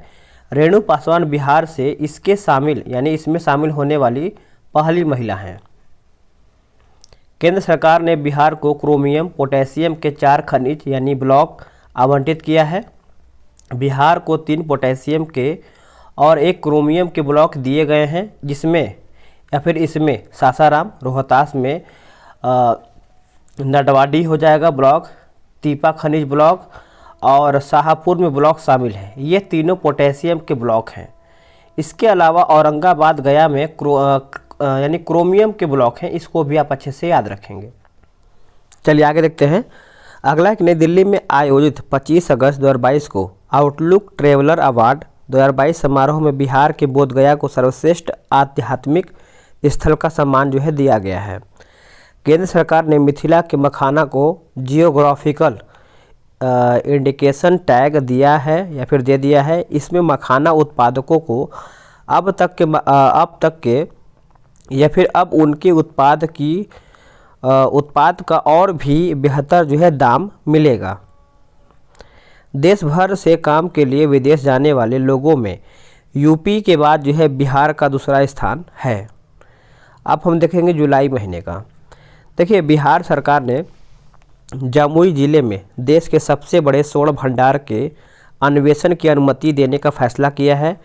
रेणु पासवान बिहार से इसमें शामिल होने वाली पहली महिला हैं। केंद्र सरकार ने बिहार को क्रोमियम पोटेशियम के 4 खनिज ब्लॉक आवंटित किया है। बिहार को 3 पोटेशियम के और 1 क्रोमियम के ब्लॉक दिए गए हैं, इसमें सासाराम, रोहतास में नटवाडी हो जाएगा ब्लॉक, तीपा खनिज ब्लॉक और शाहपुर में ब्लॉक शामिल है। ये तीनों पोटेशियम के ब्लॉक हैं। इसके अलावा औरंगाबाद गया में क्रोमियम के ब्लॉक हैं। इसको भी आप अच्छे से याद रखेंगे। चलिए आगे देखते हैं। अगला एक नई दिल्ली में आयोजित 25 अगस्त 2022 को आउटलुक ट्रेवलर अवार्ड 2022 समारोह में बिहार के बोधगया को सर्वश्रेष्ठ आध्यात्मिक स्थल का सम्मान दिया गया है। केंद्र सरकार ने मिथिला के मखाना को जियोग्राफिकल इंडिकेशन टैग दे दिया है। इसमें मखाना उत्पादकों को अब उनके उत्पाद का और भी बेहतर दाम मिलेगा। देश भर से काम के लिए विदेश जाने वाले लोगों में यूपी के बाद बिहार का दूसरा स्थान है। अब हम देखेंगे जुलाई महीने का। देखिए, बिहार सरकार ने जमुई जिले में देश के सबसे बड़े स्वर्ण भंडार के अन्वेषण की अनुमति देने का फैसला किया है।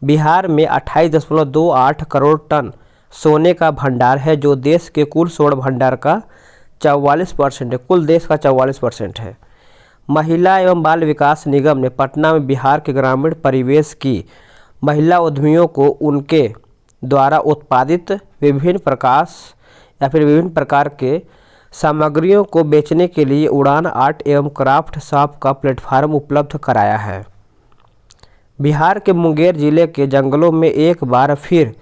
बिहार में 28.28 करोड़ टन सोने का भंडार है, जो देश के कुल स्वर्ण भंडार का 44% है। कुल देश का 44% है। महिला एवं बाल विकास निगम ने पटना में बिहार के ग्रामीण परिवेश की महिला उद्यमियों को उनके द्वारा उत्पादित विभिन्न प्रकार के सामग्रियों को बेचने के लिए उड़ान आर्ट एवं क्राफ्ट शॉप का प्लेटफार्म उपलब्ध कराया है। बिहार के मुंगेर जिले के जंगलों में एक बार फिर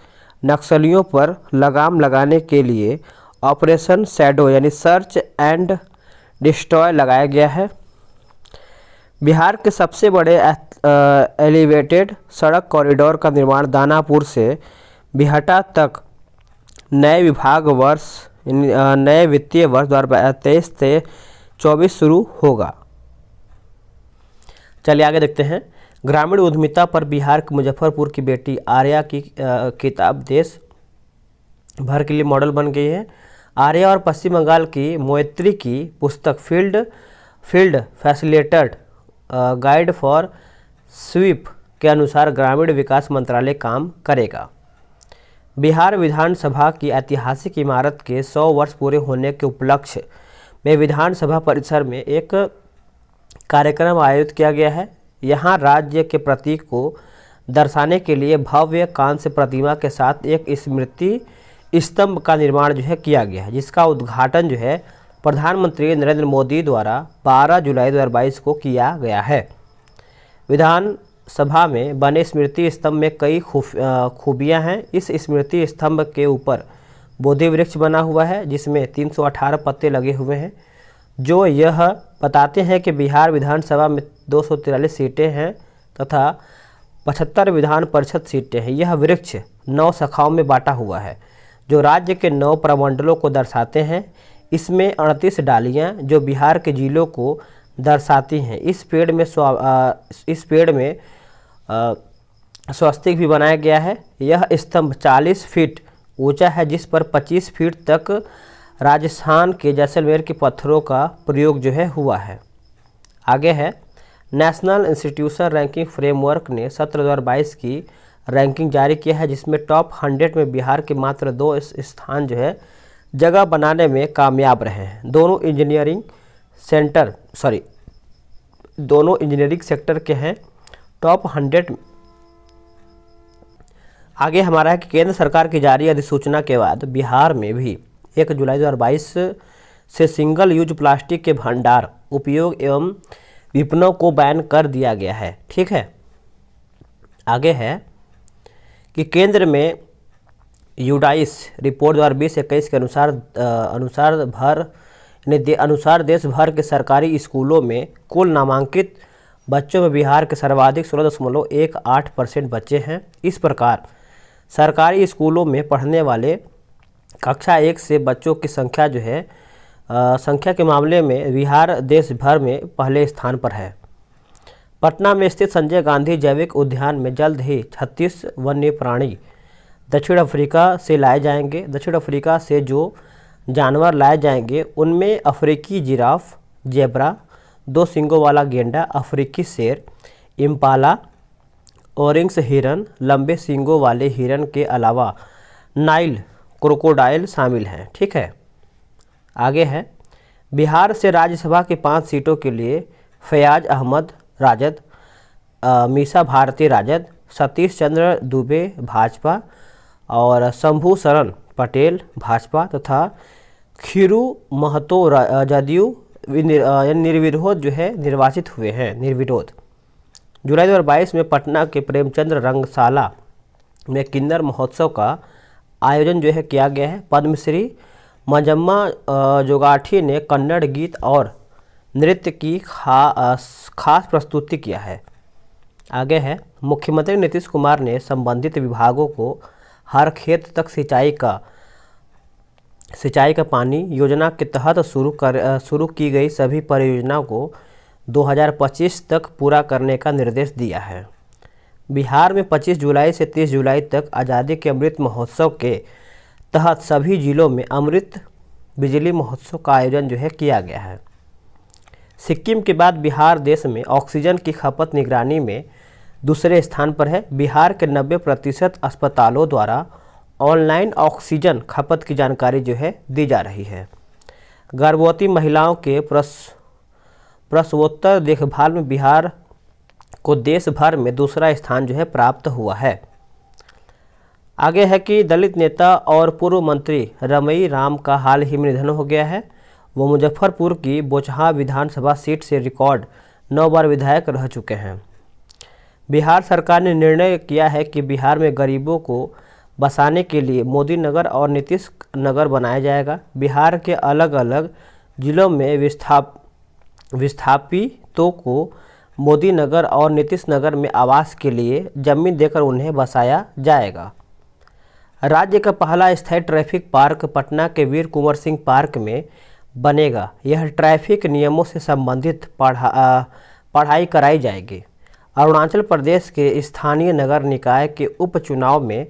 नक्सलियों पर लगाम लगाने के लिए operation shadow search and destroy लगाया गया है। बिहार के सबसे बड़े एलिवेटेड सड़क कॉरिडोर का निर्माण दानापुर से बिहटा तक नए वित्तीय वर्ष 2023 से 24 शुरू होगा। चलिए आगे देखते हैं। ग्रामीण उद्यमिता पर बिहार के मुजफ्फरपुर की बेटी आर्या की किताब देश भर के लिए मॉडल बन गई है। आर्या और पश्चिम बंगाल की मोयत्री की पुस्तक field facilitated guide for SVEEP के अनुसार ग्रामीण विकास मंत्रालय काम करेगा। बिहार विधानसभा की ऐतिहासिक इमारत के 100 वर्ष पूरे होने के उपलक्ष्य में विधानसभा परिसर में एक कार्यक्रम आयोजित किया गया है। यहाँ राज्य के प्रतीक को दर्शाने के लिए भव्य कांस्य प्रतिमा के साथ एक स्मृति स्तंभ का निर्माण किया गया है, जिसका उद्घाटन प्रधानमंत्री नरेंद्र मोदी द्वारा 12 जुलाई 2022 को किया गया है। सभा में बने स्मृति स्तंभ में कई खूबियां हैं। इस स्मृति स्तंभ के ऊपर बोधि वृक्ष बना हुआ है जिसमें 318 पत्ते लगे हुए हैं, जो यह बताते हैं कि बिहार विधानसभा में 243 सीटें हैं तथा 75 विधान परिषद सीटें हैं। यह वृक्ष 9 शाखाओं में बांटा हुआ है जो राज्य के 9 प्रमंडलों को दर्शाते हैं। इसमें 38 डालियां जो बिहार के जिलों को दर्शाती हैं। इस पेड़ में स्वस्तिक भी बनाया गया है। यह स्तंभ 40 फीट ऊंचा है जिस पर 25 फीट तक राजस्थान के जैसलमेर के पत्थरों का प्रयोग जो है हुआ है। आगे है, नेशनल इंस्टीट्यूशन रैंकिंग फ्रेमवर्क ने सत्र 2022 की रैंकिंग जारी किया है जिसमें टॉप 100 में बिहार के मात्र 2 स्थान जो है जगह बनाने में कामयाब रहे हैं। दोनों इंजीनियरिंग सेक्टर के हैं टॉप 100। आगे हमारा है कि केंद्र सरकार की जारी अधिसूचना के बाद बिहार में भी 1 जुलाई 2022 से सिंगल यूज प्लास्टिक के भंडार, उपयोग एवं विपणन को बैन कर दिया गया है। ठीक है। आगे है कि केंद्र में यूडाइस रिपोर्ट 2020-21 के अनुसार देश भर के सरकारी स्कूलों में कुल नामांकित बच्चों में बिहार के सर्वाधिक 16.18% बच्चे हैं। इस प्रकार सरकारी स्कूलों में पढ़ने वाले कक्षा 1 से बच्चों की संख्या जो है संख्या के मामले में बिहार देश भर में पहले स्थान पर है। पटना में स्थित संजय गांधी जैविक उद्यान में जल्द ही 36 वन्य प्राणी दक्षिण अफ्रीका से लाए जाएंगे। दक्षिण अफ्रीका से जो जानवर लाए जाएंगे उनमें अफ्रीकी जिराफ, जेब्रा, 2 सींगों वाला गेंडा, अफ्रीकी शेर, इम्पाला, ओरिंग्स हिरन, लंबे सींगों वाले हिरन के अलावा नाइल क्रोकोडाइल शामिल हैं। ठीक है। आगे है, बिहार से राज्यसभा की 5 सीटों के लिए फयाज अहमद राजद, मीसा भारती राजद, सतीश चंद्र दुबे भाजपा और शंभू शरण पटेल भाजपा तथा खीरू महतो जदयू निर्विरोध जो है निर्वाचित हुए हैं। निर्विरोध। जुलाई 2022 में पटना के प्रेमचंद्र रंगशाला में किन्नर महोत्सव का आयोजन जो है किया गया है। पद्मश्री मंजम्मा जोगाठी ने कन्नड़ गीत और नृत्य की खास प्रस्तुति किया है। आगे है, मुख्यमंत्री नीतीश कुमार ने संबंधित विभागों को हर खेत तक सिंचाई का पानी योजना के तहत शुरू की गई सभी परियोजनाओं को 2025 तक पूरा करने का निर्देश दिया है। बिहार में 25 जुलाई से 30 जुलाई तक आज़ादी के अमृत महोत्सव के तहत सभी जिलों में अमृत बिजली महोत्सव का आयोजन जो है किया गया है। सिक्किम के बाद बिहार देश में ऑक्सीजन की खपत निगरानी में दूसरे स्थान पर है। बिहार के 90% अस्पतालों द्वारा ऑनलाइन ऑक्सीजन खपत की जानकारी जो है दी जा रही है। गर्भवती महिलाओं के प्रसवोत्तर देखभाल में बिहार को देश भर में दूसरा स्थान जो है प्राप्त हुआ है। आगे है कि दलित नेता और पूर्व मंत्री रमई राम का हाल ही में निधन हो गया है। वो मुजफ्फरपुर की बोचहा विधानसभा सीट से रिकॉर्ड 9 बार विधायक रह चुके हैं। बिहार सरकार ने निर्णय किया है कि बिहार में गरीबों को बसाने के लिए मोदी नगर और नीतीश नगर बनाया जाएगा। बिहार के अलग अलग जिलों में विस्थापितों को मोदी नगर और नीतीश नगर में आवास के लिए जमीन देकर उन्हें बसाया जाएगा। राज्य का पहला स्थायी ट्रैफिक पार्क पटना के वीर कुंवर सिंह पार्क में बनेगा। यह ट्रैफिक नियमों से संबंधित पढ़ाई कराई जाएगी। अरुणाचल प्रदेश के स्थानीय नगर निकाय के उपचुनाव में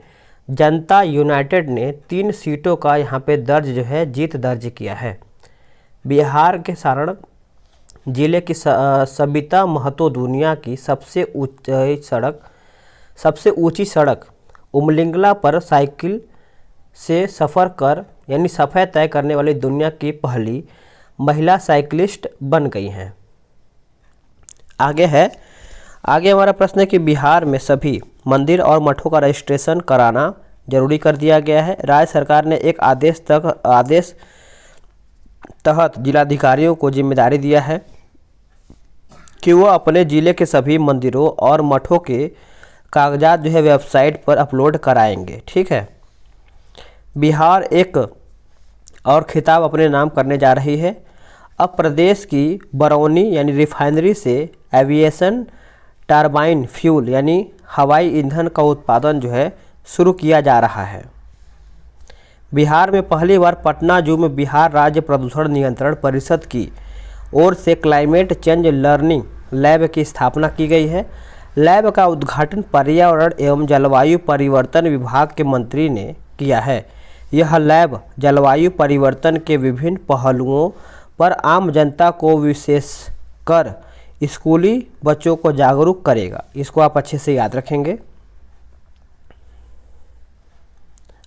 जनता यूनाइटेड ने 3 सीटों का यहाँ पे जीत दर्ज किया है। बिहार के सारण जिले की सबिता महतो दुनिया की सबसे ऊंची सड़क उमलिंगला पर साइकिल से सफ़र तय करने वाली दुनिया की पहली महिला साइकिलिस्ट बन गई हैं। आगे हमारा प्रश्न है कि बिहार में सभी मंदिर और मठों का रजिस्ट्रेशन कराना जरूरी कर दिया गया है। राज्य सरकार ने एक आदेश तहत जिलाधिकारियों को जिम्मेदारी दिया है कि वो अपने ज़िले के सभी मंदिरों और मठों के कागजात जो है वेबसाइट पर अपलोड कराएंगे। ठीक है। बिहार एक और खिताब अपने नाम करने जा रही है। अब प्रदेश की बरौनी यानी रिफाइनरी से एविएशन टरबाइन फ्यूल यानी हवाई ईंधन का उत्पादन जो है शुरू किया जा रहा है। बिहार में पहली बार पटना जू में बिहार राज्य प्रदूषण नियंत्रण परिषद की ओर से क्लाइमेट चेंज लर्निंग लैब की स्थापना की गई है। लैब का उद्घाटन पर्यावरण एवं जलवायु परिवर्तन विभाग के मंत्री ने किया है। यह लैब जलवायु परिवर्तन के विभिन्न पहलुओं पर आम जनता को विशेषकर स्कूली बच्चों को जागरूक करेगा। इसको आप अच्छे से याद रखेंगे।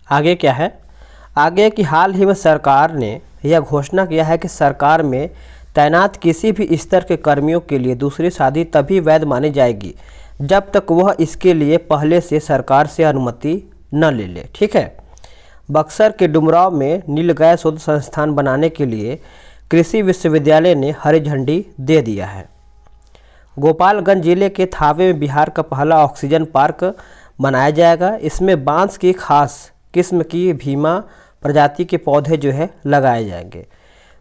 आगे क्या है? आगे कि हाल ही में सरकार ने यह घोषणा किया है कि सरकार में तैनात किसी भी स्तर के कर्मियों के लिए दूसरी शादी तभी वैध मानी जाएगी जब तक वह इसके लिए पहले से सरकार से अनुमति न ले ले। ठीक है। बक्सर के डुमरांव में नीलगाय शोध संस्थान बनाने के लिए कृषि विश्वविद्यालय ने हरी झंडी दे दिया है। गोपालगंज जिले के थावे में बिहार का पहला ऑक्सीजन पार्क बनाया जाएगा। इसमें बांस की खास किस्म की भीमा प्रजाति के पौधे जो है लगाए जाएंगे।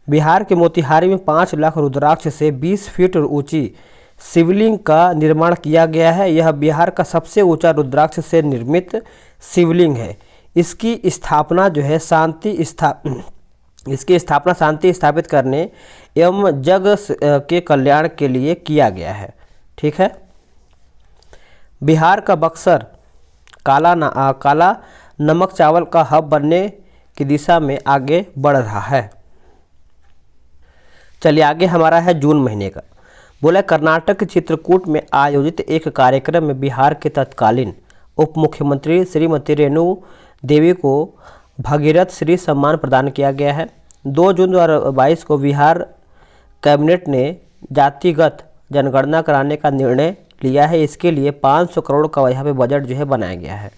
बिहार के मोतिहारी में 5 लाख रुद्राक्ष से 20 फीट ऊंची शिवलिंग का निर्माण किया गया है। यह बिहार का सबसे ऊंचा रुद्राक्ष से निर्मित शिवलिंग है। इसकी स्थापना जो है शांति स्थापित करने एवं जग के कल्याण के लिए किया गया है। ठीक है। बिहार का बक्सर काला नमक चावल का हब बनने की दिशा में आगे बढ़ रहा है। चलिए आगे हमारा है जून महीने का। बोला कर्नाटक के चित्रकूट में आयोजित एक कार्यक्रम में बिहार के तत्कालीन उप मुख्यमंत्री श्रीमती रेणु देवी को भगीरथ श्री सम्मान प्रदान किया गया है। 2 जून 2022 को बिहार कैबिनेट ने जातिगत जनगणना कराने का निर्णय लिया है। इसके लिए 500 करोड़ का यहाँ पे बजट जो है बनाया गया है।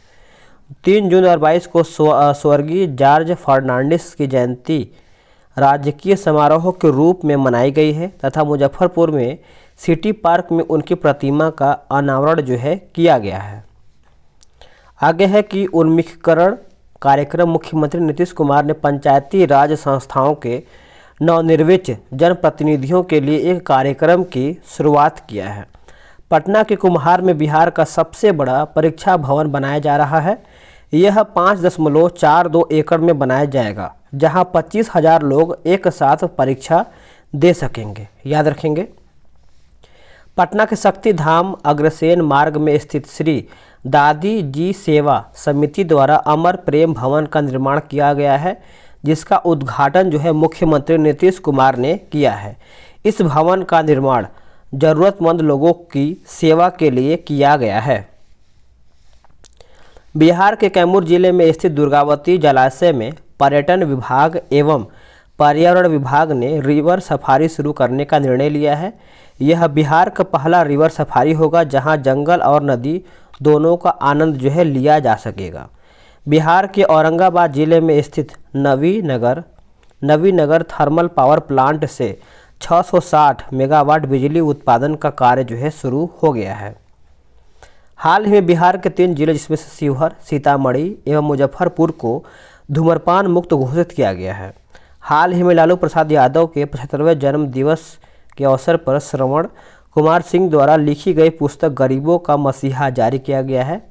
3 जून 2022 को स्वर्गीय जॉर्ज फर्नांडिस की जयंती राजकीय समारोह के रूप में मनाई गई है तथा मुजफ्फरपुर में सिटी पार्क में उनकी प्रतिमा का अनावरण जो है किया गया है। आगे है कि उन्मुखीकरण कार्यक्रम मुख्यमंत्री नीतीश कुमार ने पंचायती राज संस्थाओं के नवनिर्वाचित जनप्रतिनिधियों के लिए एक कार्यक्रम की शुरुआत किया है। पटना के कुम्हार में बिहार का सबसे बड़ा परीक्षा भवन बनाया जा रहा है। यह 5.42 एकड़ में बनाया जाएगा जहां 25,000 लोग एक साथ परीक्षा दे सकेंगे। याद रखेंगे। पटना के शक्ति धाम अग्रसेन मार्ग में स्थित श्री दादी जी सेवा समिति द्वारा अमर प्रेम भवन का निर्माण किया गया है जिसका उद्घाटन जो है मुख्यमंत्री नीतीश कुमार ने किया है। इस भवन का निर्माण जरूरतमंद लोगों की सेवा के लिए किया गया है। बिहार के कैमूर जिले में स्थित दुर्गावती जलाशय में पर्यटन विभाग एवं पर्यावरण विभाग ने रिवर सफारी शुरू करने का निर्णय लिया है। यह बिहार का पहला रिवर सफारी होगा जहां जंगल और नदी दोनों का आनंद जो है लिया जा सकेगा। बिहार के औरंगाबाद जिले में स्थित नवीनगर थर्मल पावर प्लांट से 660 मेगावाट बिजली उत्पादन का कार्य जो है शुरू हो गया है। हाल ही में बिहार के 3 जिले जिसमें से शिवहर, सीतामढ़ी एवं मुजफ्फरपुर को धूम्रपान मुक्त घोषित किया गया है। हाल ही में लालू प्रसाद यादव के 75वें जन्म दिवस के अवसर पर श्रवण कुमार सिंह द्वारा लिखी गई पुस्तक गरीबों का मसीहा जारी किया गया है।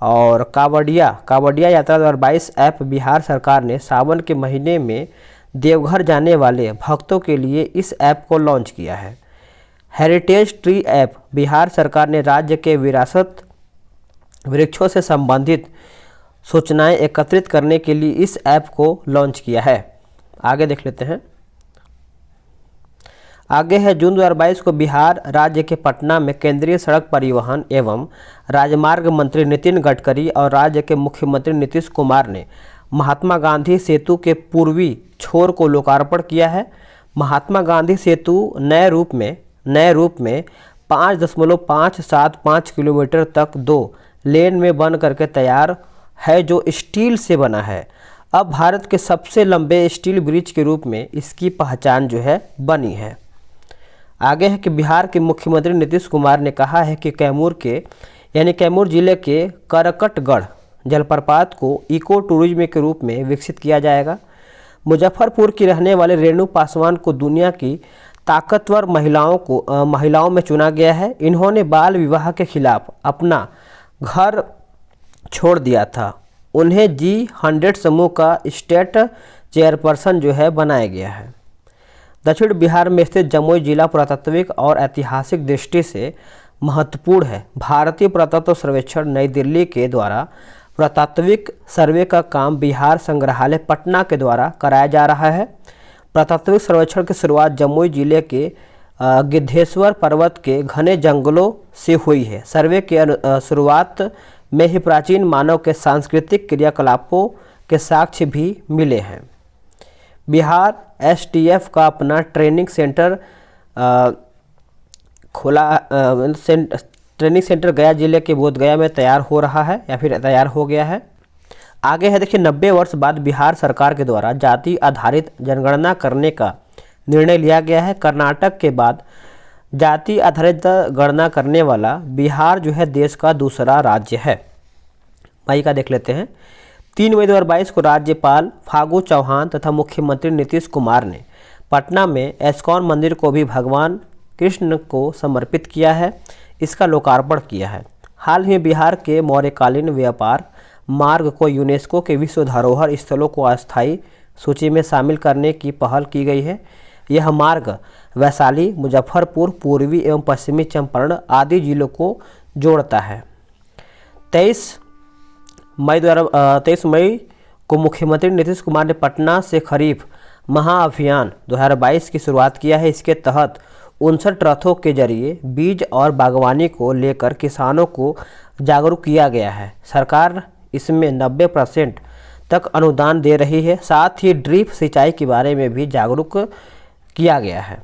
और कावड़िया यात्रा 2022 ऐप बिहार सरकार ने सावन के महीने में देवघर जाने वाले भक्तों के लिए इस ऐप को लॉन्च किया है। हेरिटेज ट्री ऐप बिहार सरकार ने राज्य के विरासत वृक्षों से संबंधित सूचनाएं एकत्रित करने के लिए इस ऐप को लॉन्च किया है। आगे देख लेते हैं। आगे है जून 2022 को बिहार राज्य के पटना में केंद्रीय सड़क परिवहन एवं राजमार्ग मंत्री नितिन गडकरी और राज्य के मुख्यमंत्री नीतीश कुमार ने महात्मा गांधी सेतु के पूर्वी छोर को लोकार्पण किया है। महात्मा गांधी सेतु नए रूप में 5.575 किलोमीटर तक 2 लेन में बन करके तैयार है जो स्टील से बना है। अब भारत के सबसे लंबे स्टील ब्रिज के रूप में इसकी पहचान जो है बनी है। आगे है कि बिहार के मुख्यमंत्री नीतीश कुमार ने कहा है कि कैमूर जिले के करकटगढ़ जलप्रपात को इको टूरिज्म के रूप में विकसित किया जाएगा। मुजफ्फरपुर की रहने वाले रेणु पासवान को दुनिया की ताकतवर महिलाओं में चुना गया है। इन्होंने बाल विवाह के खिलाफ अपना घर छोड़ दिया था। उन्हें G100 समूह का स्टेट चेयरपर्सन जो है बनाया गया है। दक्षिण बिहार में स्थित जमुई जिला पुरातात्विक और ऐतिहासिक दृष्टि से महत्वपूर्ण है। भारतीय पुरातत्व सर्वेक्षण नई दिल्ली के द्वारा पुरातात्विक सर्वे का काम बिहार संग्रहालय पटना के द्वारा कराया जा रहा है। पुरातात्विक सर्वेक्षण की शुरुआत जमुई जिले के गिद्धेश्वर पर्वत के घने जंगलों से हुई है। सर्वे के शुरुआत में ही प्राचीन मानव के सांस्कृतिक क्रियाकलापों के साक्ष्य भी मिले हैं। बिहार STF का अपना ट्रेनिंग सेंटर ट्रेनिंग सेंटर गया जिले के बोधगया में तैयार हो रहा है या फिर तैयार हो गया है। आगे है देखिए, 90 वर्ष बाद बिहार सरकार के द्वारा जाति आधारित जनगणना करने का निर्णय लिया गया है। कर्नाटक के बाद जाति आधारित गणना करने वाला बिहार जो है देश का दूसरा राज्य है। मई का देख लेते हैं। 3 मई 2022 को राज्यपाल फागू चौहान तथा मुख्यमंत्री नीतीश कुमार ने पटना में एस्कॉन मंदिर को भी भगवान कृष्ण को समर्पित किया है, इसका लोकार्पण किया है। हाल ही बिहार के मौर्यकालीन व्यापार मार्ग को यूनेस्को के विश्व धरोहर स्थलों को अस्थायी सूची में शामिल करने की पहल की गई है। यह मार्ग वैशाली, मुजफ्फरपुर, पूर्वी एवं पश्चिमी चंपारण आदि जिलों को जोड़ता है। 23 मई को मुख्यमंत्री नीतीश कुमार ने पटना से खरीफ महाअभियान 2022 की शुरुआत किया है। इसके तहत 59 रथों के जरिए बीज और बागवानी को लेकर किसानों को जागरूक किया गया है। सरकार इसमें 90% तक अनुदान दे रही है। साथ ही ड्रिप सिंचाई के बारे में भी जागरूक किया गया है।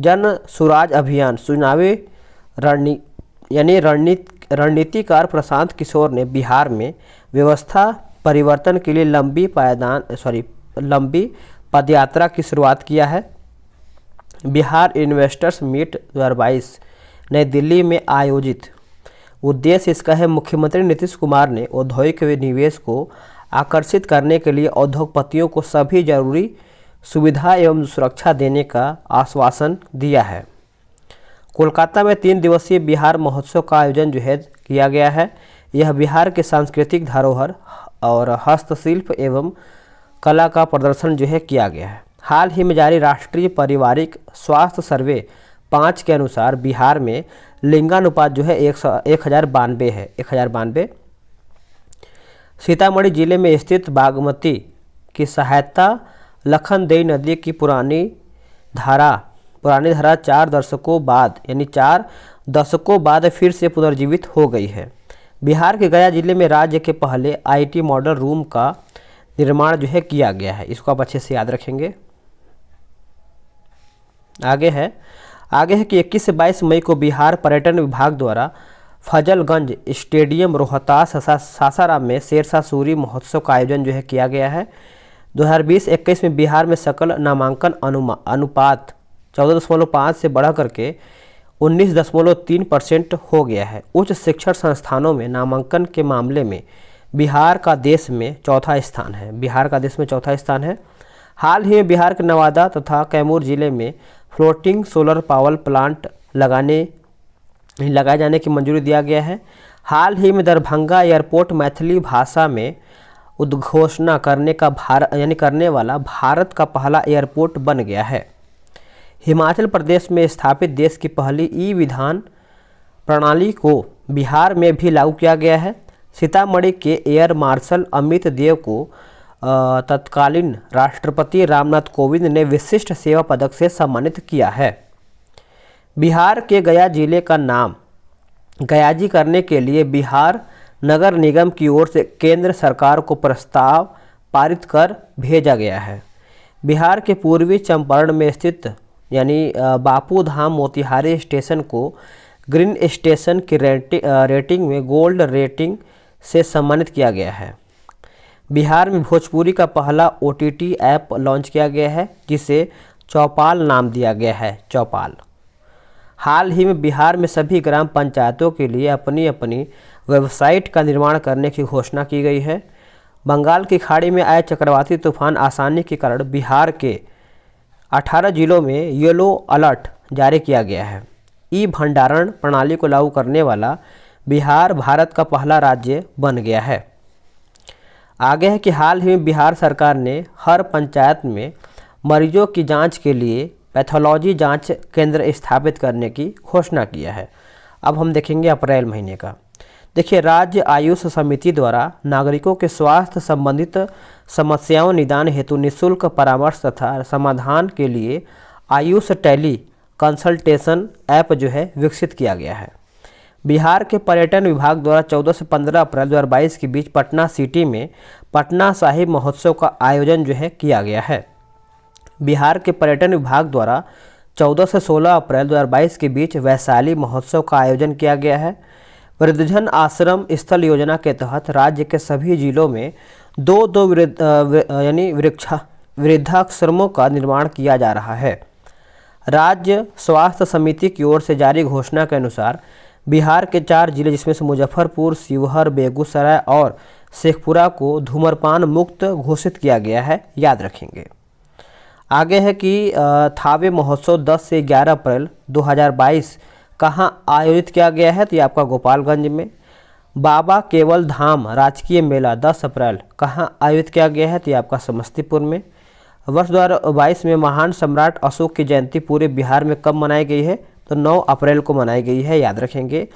जन सुराज अभियान चुनावी रणनीतिकार प्रशांत किशोर ने बिहार में व्यवस्था परिवर्तन के लिए लंबी पदयात्रा की शुरुआत किया है। बिहार इन्वेस्टर्स मीट 2022 नई दिल्ली में आयोजित। उद्देश्य इसका है, मुख्यमंत्री नीतीश कुमार ने औद्योगिक निवेश को आकर्षित करने के लिए उद्योगपतियों को सभी जरूरी सुविधा एवं सुरक्षा देने का आश्वासन दिया है। कोलकाता में 3 दिवसीय बिहार महोत्सव का आयोजन जो है किया गया है। यह बिहार के सांस्कृतिक धरोहर और हस्तशिल्प एवं कला का प्रदर्शन जो है किया गया है। हाल ही में जारी राष्ट्रीय पारिवारिक स्वास्थ्य सर्वे 5 के अनुसार बिहार में लिंगानुपात जो है 1092 है। 1092। सीतामढ़ी जिले में स्थित बागमती की सहायता लखनदेई नदी की पुरानी धारा 4 दशकों बाद यानी 4 दशकों बाद फिर से पुनर्जीवित हो गई है। बिहार के गया जिले में राज्य के पहले IT मॉडल रूम का निर्माण जो है किया गया है। इसको आप अच्छे से याद रखेंगे। आगे है कि 21 से 22 मई को बिहार पर्यटन विभाग द्वारा फजलगंज स्टेडियम रोहतास सासाराम में शेरशाह सूरी महोत्सव का आयोजन जो है किया गया है। 2020-21 में बिहार में सकल नामांकन अनुपात 14.5 से बढ़ करके 19.3% हो गया है। उच्च शिक्षण संस्थानों में नामांकन के मामले में बिहार का देश में चौथा स्थान है। हाल ही में बिहार के नवादा तथा कैमूर जिले में फ्लोटिंग सोलर पावर प्लांट लगाए जाने की मंजूरी दिया गया है। हाल ही में दरभंगा एयरपोर्ट मैथिली भाषा में उद्घोषणा करने वाला भारत का पहला एयरपोर्ट बन गया है। हिमाचल प्रदेश में स्थापित देश की पहली ई-विधान प्रणाली को बिहार में भी लागू किया गया है। सीतामढ़ी के एयर मार्शल अमित देव को तत्कालीन राष्ट्रपति रामनाथ कोविंद ने विशिष्ट सेवा पदक से सम्मानित किया है। बिहार के गया जिले का नाम गयाजी करने के लिए बिहार नगर निगम की ओर से केंद्र सरकार को प्रस्ताव पारित कर भेजा गया है। बिहार के पूर्वी चंपारण में स्थित बापू धाम मोतिहारी स्टेशन को ग्रीन स्टेशन की रेटिंग में गोल्ड रेटिंग से सम्मानित किया गया है। बिहार में भोजपुरी का पहला OTT ऐप लॉन्च किया गया है, जिसे चौपाल नाम दिया गया है। चौपाल हाल ही में बिहार में सभी ग्राम पंचायतों के लिए अपनी अपनी वेबसाइट का निर्माण करने की घोषणा की गई है। बंगाल की खाड़ी में आए चक्रवाती तूफान आसानी के कारण बिहार के 18 जिलों में येलो अलर्ट जारी किया गया है। ई भंडारण प्रणाली को लागू करने वाला बिहार भारत का पहला राज्य बन गया है। आगे है कि हाल ही में बिहार सरकार ने हर पंचायत में मरीजों की जांच के लिए पैथोलॉजी जांच केंद्र स्थापित करने की घोषणा किया है। अब हम देखेंगे अप्रैल महीने का। देखिए, राज्य आयुष समिति द्वारा नागरिकों के स्वास्थ्य संबंधित समस्याओं निदान हेतु निःशुल्क परामर्श तथा समाधान के लिए आयुष टेली कंसल्टेशन ऐप जो है विकसित किया गया है। बिहार के पर्यटन विभाग द्वारा 14 से 15 अप्रैल 2022 के बीच पटना सिटी में पटना साहिब महोत्सव का आयोजन जो है किया गया है। बिहार के पर्यटन विभाग द्वारा 14 से 16 अप्रैल 2022 के बीच वैशाली महोत्सव का आयोजन किया गया है। वृद्धजन आश्रम स्थल योजना के तहत राज्य के सभी जिलों में दो वृद्धाश्रमों का निर्माण किया जा रहा है। राज्य स्वास्थ्य समिति की ओर से जारी घोषणा के अनुसार बिहार के 4 जिले जिसमें से मुजफ्फरपुर, शिवहर, बेगूसराय और शेखपुरा को धूम्रपान मुक्त घोषित किया गया है, याद रखेंगे। आगे है कि थावे महोत्सव 10 से 11 अप्रैल 2022 कहाँ आयोजित किया गया है, तो ये आपका गोपालगंज में। बाबा केवल धाम राजकीय मेला 10 अप्रैल कहाँ आयोजित किया गया है, तो ये आपका समस्तीपुर में। वर्ष 2022 में महान सम्राट अशोक की जयंती पूरे बिहार में कब मनाई गई है, तो 9 अप्रैल को मनाई गई है, याद रखेंगे।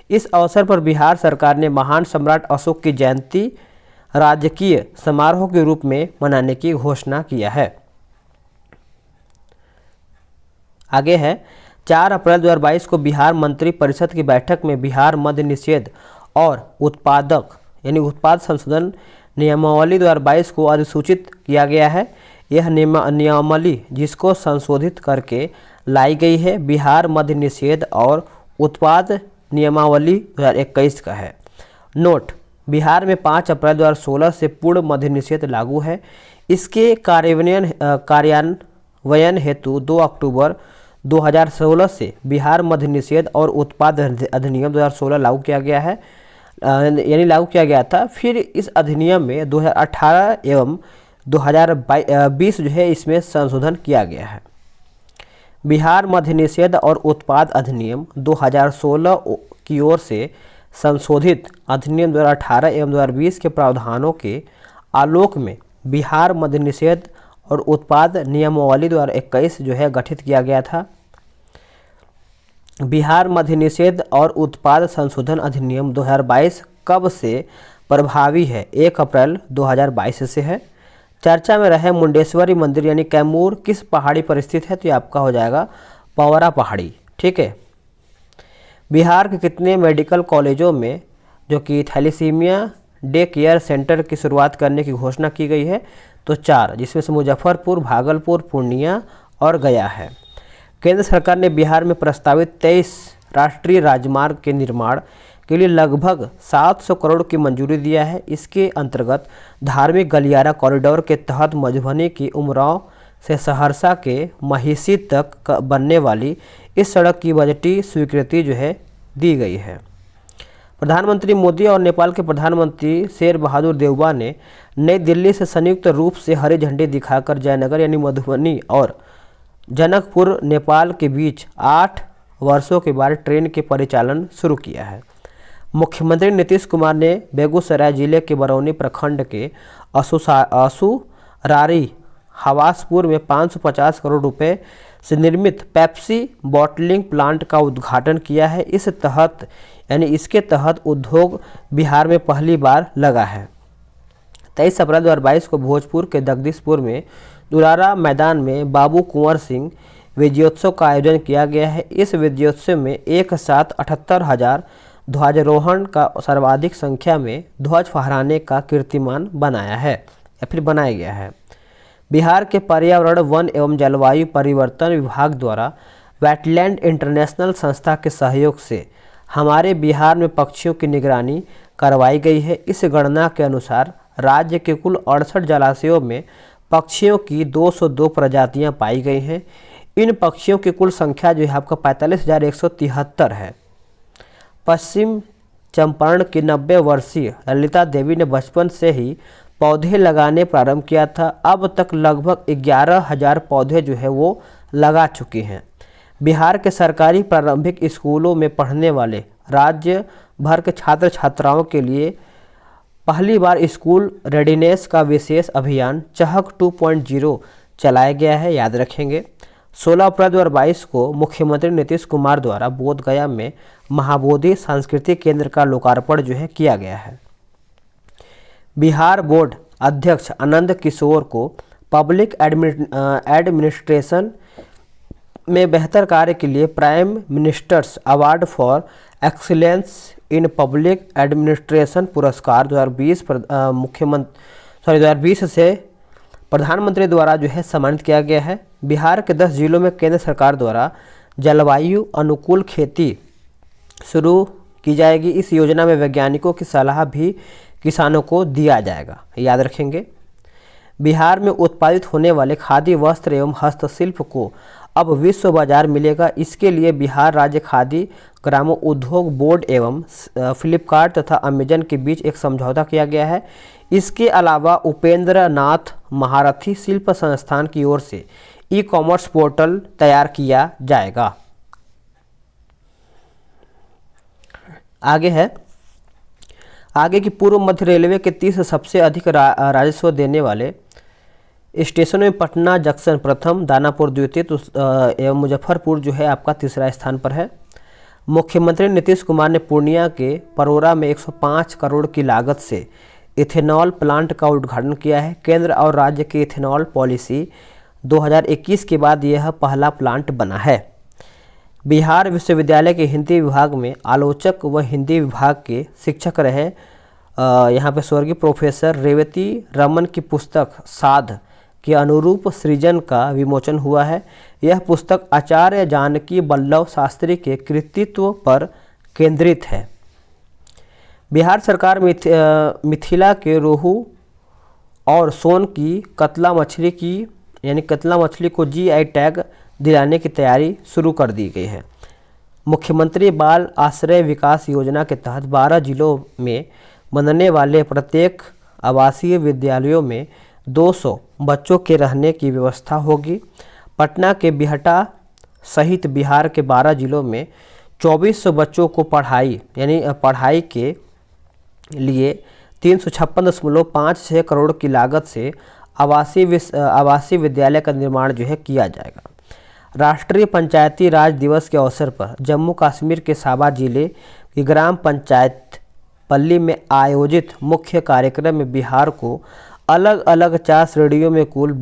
इस अवसर पर बिहार सरकार ने महान सम्राट अशोक की जयंती राजकीय समारोह के रूप में मनाने की घोषणा किया है। आगे है 4 अप्रैल 2022 को बिहार मंत्री परिषद की बैठक में बिहार मद्य निषेध और उत्पाद संशोधन नियमावली 2022 को अधिसूचित किया गया है। यह नियमावली जिसको संशोधित करके लाई गई है बिहार मद्य निषेध और उत्पाद नियमावली 2021 का है। नोट: बिहार में 5 अप्रैल 2016 से पूर्ण मद्य निषेध लागू है। इसके कार्यान्वयन हेतु 2 अक्टूबर 2016 से बिहार मद्य निषेध और उत्पाद अधिनियम 2016 लागू किया गया है, लागू किया गया था। फिर इस अधिनियम में 2018 एवं 2020 जो है इसमें संशोधन किया गया है। बिहार मद्य निषेध और उत्पाद अधिनियम 2016 की ओर से संशोधित अधिनियम 2018 एवं 2020 के प्रावधानों के आलोक में बिहार मद्य निषेध और उत्पाद नियमावली 2021 जो है गठित किया गया था। बिहार मद्य निषेध और उत्पाद संशोधन अधिनियम 2022 कब से प्रभावी है? 1 अप्रैल 2022 से है। चर्चा में रहे मुंडेश्वरी मंदिर यानी कैमूर किस पहाड़ी पर स्थित है? तो ये आपका हो जाएगा पवरा पहाड़ी। ठीक है। बिहार के कितने मेडिकल कॉलेजों में जो कि थैलेसीमिया डे केयर सेंटर की शुरुआत करने की घोषणा की गई है? तो 4, जिसमें से मुजफ्फरपुर, भागलपुर, पूर्णिया और गया है। केंद्र सरकार ने बिहार में प्रस्तावित 23 राष्ट्रीय राजमार्ग के निर्माण के लिए लगभग 700 करोड़ की मंजूरी दिया है। इसके अंतर्गत धार्मिक गलियारा कॉरिडोर के तहत मधुबनी की उमराव से सहरसा के महिषी तक बनने वाली इस सड़क की बजटीय स्वीकृति जो है दी गई है। प्रधानमंत्री मोदी और नेपाल के प्रधानमंत्री शेर बहादुर देउबा ने नई दिल्ली से संयुक्त रूप से हरी झंडी दिखाकर जयनगर यानी मधुबनी और जनकपुर नेपाल के बीच 8 वर्षों के बाद ट्रेन के परिचालन शुरू किया है। मुख्यमंत्री नीतीश कुमार ने बेगूसराय जिले के बरौनी प्रखंड के असुरारी हवासपुर में 550 करोड़ रुपए से निर्मित पेप्सी बॉटलिंग प्लांट का उद्घाटन किया है। इसके तहत उद्योग बिहार में पहली बार लगा है। 23 अप्रैल 2022 को भोजपुर के जगदीशपुर में दुलारा मैदान में बाबू कुंवर सिंह विजयोत्सव का आयोजन किया गया है। इस विजयोत्सव में एक साथ 78,000 ध्वजारोहण का सर्वाधिक संख्या में ध्वज फहराने का कीर्तिमान बनाया गया है। बिहार के पर्यावरण, वन एवं जलवायु परिवर्तन विभाग द्वारा वेटलैंड इंटरनेशनल संस्था के सहयोग से हमारे बिहार में पक्षियों की निगरानी करवाई गई है। इस गणना के अनुसार राज्य के कुल 68 जलाशयों में पक्षियों की 202 प्रजातियां पाई गई हैं। इन पक्षियों की कुल संख्या जो है आपका 45,173 है। पश्चिम चंपारण की 90 वर्षीय ललिता देवी ने बचपन से ही पौधे लगाने प्रारंभ किया था। अब तक लगभग 11,000 पौधे जो है वो लगा चुकी हैं। बिहार के सरकारी प्रारंभिक स्कूलों में पढ़ने वाले राज्य भर के छात्र छात्राओं के लिए पहली बार स्कूल रेडीनेस का विशेष अभियान चहक 2.0 चलाया गया है, याद रखेंगे। 16 अप्रैल 2022 को मुख्यमंत्री नीतीश कुमार द्वारा बोधगया में महाबोधि सांस्कृतिक केंद्र का लोकार्पण जो है किया गया है। बिहार बोर्ड अध्यक्ष आनंद किशोर को पब्लिक एडमिनिस्ट्रेशन में बेहतर कार्य के लिए prime ministers award for excellence in public administration पुरस्कार 2020 से प्रधानमंत्री द्वारा जो है सम्मानित किया गया है। बिहार के 10 जिलों में केंद्र सरकार द्वारा जलवायु अनुकूल खेती शुरू की जाएगी। इस योजना में वैज्ञानिकों की सलाह भी किसानों को दिया जाएगा, याद रखेंगे। बिहार में उत्पादित होने वाले खादी वस्त्र एवं हस्तशिल्प को अब विश्व बाजार मिलेगा। इसके लिए बिहार राज्य खादी ग्रामो उद्योग बोर्ड एवं फ्लिपकार्ट तथा अमेजन के बीच एक समझौता किया गया है। इसके अलावा उपेंद्र नाथ महारथी शिल्प संस्थान की ओर से ई-कॉमर्स पोर्टल तैयार किया जाएगा। आगे की पूर्व मध्य रेलवे के 30 सबसे अधिक राजस्व देने वाले स्टेशनों में पटना जंक्शन प्रथम, दानापुर द्वितीय एवं मुजफ्फरपुर जो है आपका तीसरा स्थान पर है। मुख्यमंत्री नीतीश कुमार ने पूर्णिया के परोरा में 105 करोड़ की लागत से इथेनॉल प्लांट का उद्घाटन किया है। केंद्र और राज्य की इथेनॉल पॉलिसी 2021 के बाद यह पहला प्लांट बना है। बिहार विश्वविद्यालय के हिंदी विभाग में आलोचक व हिंदी विभाग के शिक्षक रहे यहाँ पे स्वर्गीय प्रोफेसर रेवती रमन की पुस्तक साध के अनुरूप सृजन का विमोचन हुआ है। यह पुस्तक आचार्य जानकी वल्लभ शास्त्री के कृतित्व पर केंद्रित है। बिहार सरकार मिथिला के रोहू और सोन की कतला मछली को जीआई टैग दिलाने की तैयारी शुरू कर दी गई है। मुख्यमंत्री बाल आश्रय विकास योजना के तहत 12 जिलों में बनने वाले प्रत्येक आवासीय विद्यालयों में 200 बच्चों के रहने की व्यवस्था होगी। पटना के बिहटा सहित बिहार के 12 जिलों में 2400 बच्चों को पढ़ाई के लिए 356.56 करोड़ की लागत से आवासीय विद्यालय का निर्माण जो है किया जाएगा। राष्ट्रीय पंचायती राज दिवस के अवसर पर जम्मू कश्मीर के साबा जिले की ग्राम पंचायत पल्ली में आयोजित मुख्य कार्यक्रम में बिहार को अलग अलग 4 श्रेणियों में कुल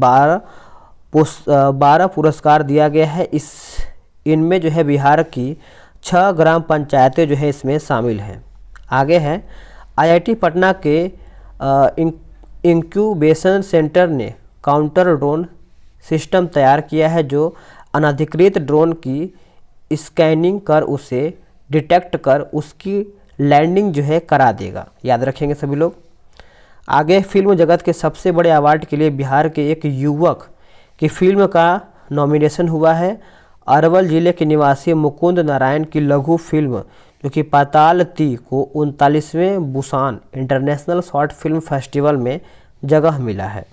12 पुरस्कार दिया गया है। इनमें जो है बिहार की 6 ग्राम पंचायतें जो है इसमें शामिल हैं। आगे है आईआईटी पटना के इंक्यूबेशन सेंटर ने काउंटर ड्रोन सिस्टम तैयार किया है जो अनधिकृत ड्रोन की स्कैनिंग कर उसे डिटेक्ट कर उसकी लैंडिंग जो है करा देगा, याद रखेंगे सभी लोग। आगे फिल्म जगत के सबसे बड़े अवार्ड के लिए बिहार के एक युवक की फिल्म का नॉमिनेशन हुआ है। अरवल जिले के निवासी मुकुंद नारायण की लघु फिल्म जो कि पाताल ती को 39वें Busan international short film festival में जगह मिला है।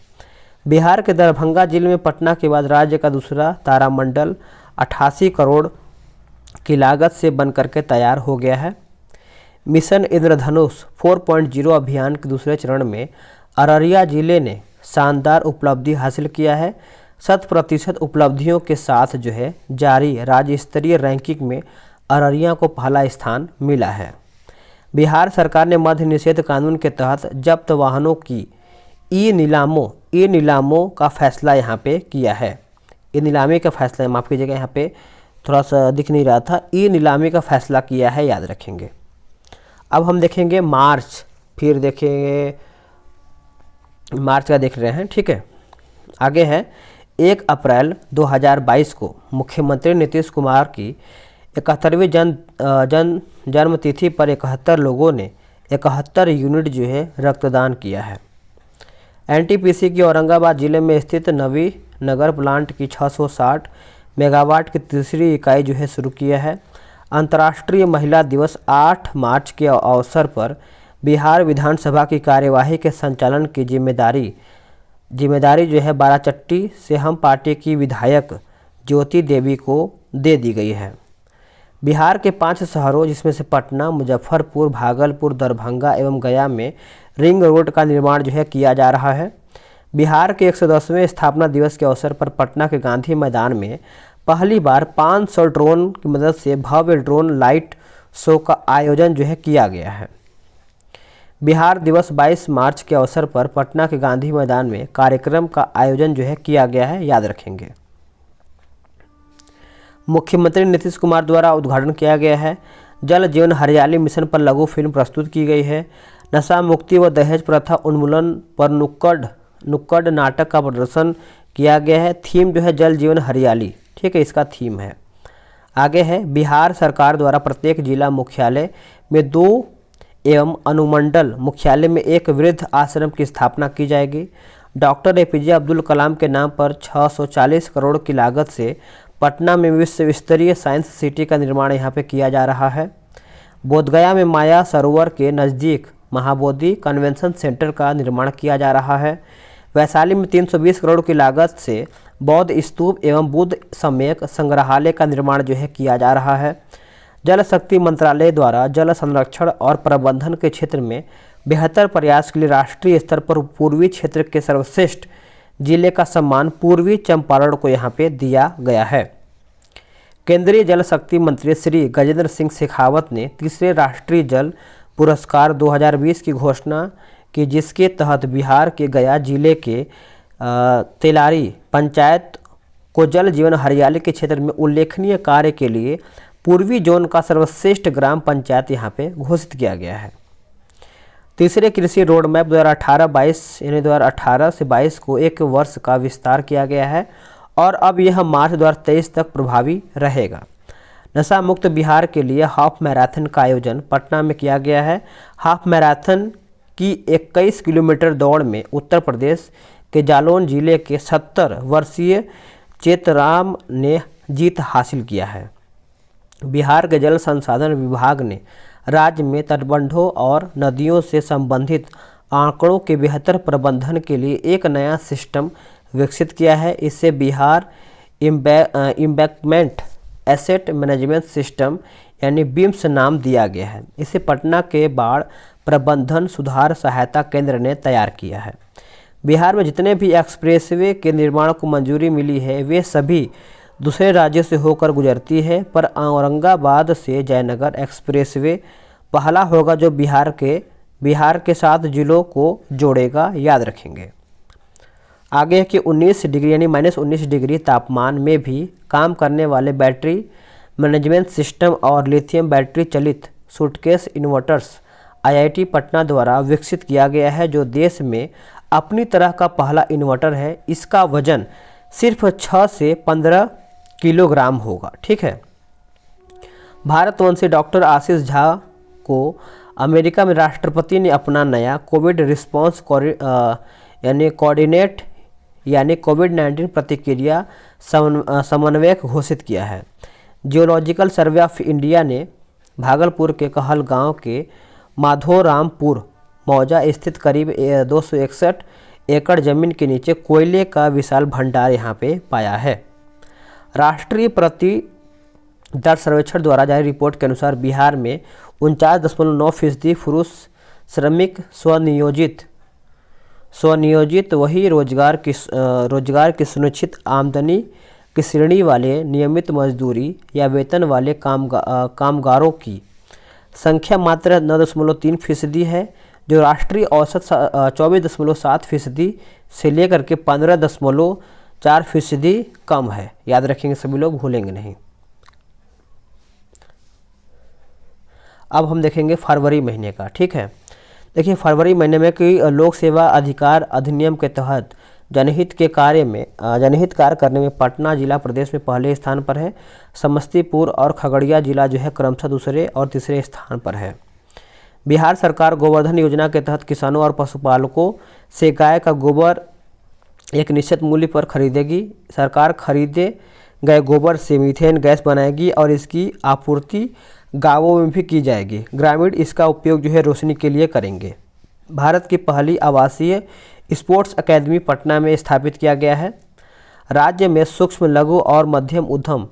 बिहार के दरभंगा जिले में पटना के बाद राज्य का दूसरा तारामंडल 88 करोड़ की लागत से बनकर के तैयार हो गया है। मिशन इंद्रधनुष 4.0 अभियान के दूसरे चरण में अररिया जिले ने शानदार उपलब्धि हासिल किया है। 100% उपलब्धियों के साथ जो है जारी राज्य स्तरीय रैंकिंग में अररिया को पहला स्थान मिला है। बिहार सरकार ने मद्य निषेध कानून के तहत जब्त वाहनों की ई नीलामों का फैसला यहाँ पे किया है। ई नीलामी का फैसला, माफ़ कीजिएगा यहाँ पे थोड़ा सा दिख नहीं रहा था, ई नीलामी का फैसला किया है, याद रखेंगे। अब हम देखेंगे मार्च, फिर देखेंगे मार्च का देख रहे हैं, ठीक है। आगे है 1 अप्रैल 2022 को मुख्यमंत्री नीतीश कुमार की 71वीं जन्मतिथि पर 71 लोगों ने 71 यूनिट जो है रक्तदान किया है। एनटीपीसी की औरंगाबाद जिले में स्थित नवी नगर प्लांट की 660 मेगावाट की तीसरी इकाई जो है शुरू किया है। अंतर्राष्ट्रीय महिला दिवस 8 मार्च के अवसर पर बिहार विधानसभा की कार्यवाही के संचालन की जिम्मेदारी जो है बाराचट्टी से हम पार्टी की विधायक ज्योति देवी को दे दी गई है। बिहार के 5 शहरों जिसमें से पटना, मुजफ्फरपुर, भागलपुर, दरभंगा एवं गया में रिंग रोड का निर्माण जो है किया जा रहा है। बिहार के 110वें स्थापना दिवस के अवसर पर पटना के गांधी मैदान में पहली बार 500 ड्रोन की मदद से भव्य ड्रोन लाइट शो का आयोजन जो है किया गया है। बिहार दिवस 22 मार्च के अवसर पर पटना के गांधी मैदान में कार्यक्रम का आयोजन जो है किया गया है, याद रखेंगे। मुख्यमंत्री नीतीश कुमार द्वारा उद्घाटन किया गया है। जल जीवन हरियाली मिशन पर लघु फिल्म प्रस्तुत की गई है। नशा मुक्ति व दहेज प्रथा उन्मूलन पर नुक्कड़ नाटक का प्रदर्शन किया गया है। थीम जो है जल जीवन हरियाली, ठीक है, इसका थीम है। आगे है बिहार सरकार द्वारा प्रत्येक जिला मुख्यालय में 2 एवं अनुमंडल मुख्यालय में 1 वृद्ध आश्रम की स्थापना की जाएगी। डॉक्टर APJ अब्दुल कलाम के नाम पर 640 करोड़ की लागत से पटना में विश्व स्तरीय साइंस सिटी का निर्माण यहाँ पे किया जा रहा है। बोधगया में माया सरोवर के नज़दीक महाबोधि कन्वेंशन सेंटर का निर्माण किया जा रहा है। वैशाली में 320 करोड़ की लागत से बौद्ध स्तूप एवं बुद्ध सम्यक संग्रहालय का निर्माण जो है किया जा रहा है। जल शक्ति मंत्रालय द्वारा जल संरक्षण और प्रबंधन के क्षेत्र में बेहतर प्रयास के लिए राष्ट्रीय स्तर पर पूर्वी क्षेत्र के सर्वश्रेष्ठ जिले का सम्मान पूर्वी चंपारण को यहाँ पे दिया गया है। केंद्रीय जल शक्ति मंत्री श्री गजेंद्र सिंह शेखावत ने तीसरे राष्ट्रीय जल पुरस्कार 2020 की घोषणा की, जिसके तहत बिहार के गया जिले के तेलारी पंचायत को जल जीवन हरियाली के क्षेत्र में उल्लेखनीय कार्य के लिए पूर्वी जोन का सर्वश्रेष्ठ ग्राम पंचायत यहाँ पे घोषित किया गया है। तीसरे कृषि रोड मैप 2018-22 यानी 2018 से 22 को 1 वर्ष का विस्तार किया गया है और अब यह मार्च 2023 तक प्रभावी रहेगा। नशा मुक्त बिहार के लिए हाफ मैराथन का आयोजन पटना में किया गया है। हाफ मैराथन की 21 किलोमीटर दौड़ में उत्तर प्रदेश के जालौन जिले के 70 वर्षीय चेतराम ने जीत हासिल किया है। बिहार के जल संसाधन विभाग ने राज्य में तटबंधों और नदियों से संबंधित आंकड़ों के बेहतर प्रबंधन के लिए एक नया सिस्टम विकसित किया है। इसे Bihar embankment asset management system यानी BIMS नाम दिया गया है। इसे पटना के बाढ़ प्रबंधन सुधार सहायता केंद्र ने तैयार किया है। बिहार में जितने भी एक्सप्रेसवे के निर्माण को मंजूरी मिली है वे सभी दूसरे राज्यों से होकर गुजरती है, पर औरंगाबाद से जयनगर एक्सप्रेसवे पहला होगा जो बिहार के 7 जिलों को जोड़ेगा, याद रखेंगे। आगे है कि 19 डिग्री यानी -19 डिग्री तापमान में भी काम करने वाले बैटरी मैनेजमेंट सिस्टम और लिथियम बैटरी चलित सूटकेस इन्वर्टर्स IIT पटना द्वारा विकसित किया गया है, जो देश में अपनी तरह का पहला इन्वर्टर है। इसका वजन सिर्फ 6 से 15 किलोग्राम होगा, ठीक है। भारतवंशी डॉक्टर आशीष झा को अमेरिका में राष्ट्रपति ने अपना नया कोविड रिस्पांस कोऑर्डिनेट यानी कोविड-19 प्रतिक्रिया समन्वयक घोषित किया है। जियोलॉजिकल सर्वे ऑफ इंडिया ने भागलपुर के कहलगांव के माधोरामपुर मौजा स्थित करीब 261 एकड़ जमीन के नीचे कोयले का विशाल भंडार यहाँ पे पाया है। राष्ट्रीय प्रति दर सर्वेक्षण द्वारा जारी रिपोर्ट के अनुसार बिहार में 49.9% पुरुष श्रमिक स्वनियोजित वही रोजगार की सुनिश्चित आमदनी की श्रेणी वाले नियमित मजदूरी या वेतन वाले कामगारों की संख्या मात्र 9.3% है, जो राष्ट्रीय औसत 24.7% से लेकर के 15.4% कम है, याद रखेंगे, सभी लोग भूलेंगे नहीं। अब हम देखेंगे फरवरी महीने का, ठीक है। देखिए फरवरी महीने में कि लोक सेवा अधिकार अधिनियम के तहत जनहित कार्य करने में पटना जिला प्रदेश में पहले स्थान पर है। समस्तीपुर और खगड़िया जिला जो है क्रमशः दूसरे और तीसरे स्थान पर है। बिहार सरकार गोवर्धन योजना के तहत किसानों और पशुपालकों से गाय का गोबर एक निश्चित मूल्य पर खरीदेगी। सरकार खरीदे गए गोबर से मीथेन गैस बनाएगी और इसकी आपूर्ति गांवों में भी की जाएगी। ग्रामीण इसका उपयोग जो है रोशनी के लिए करेंगे। भारत की पहली आवासीय स्पोर्ट्स अकेडमी पटना में स्थापित किया गया है। राज्य में सूक्ष्म, लघु और मध्यम उद्यम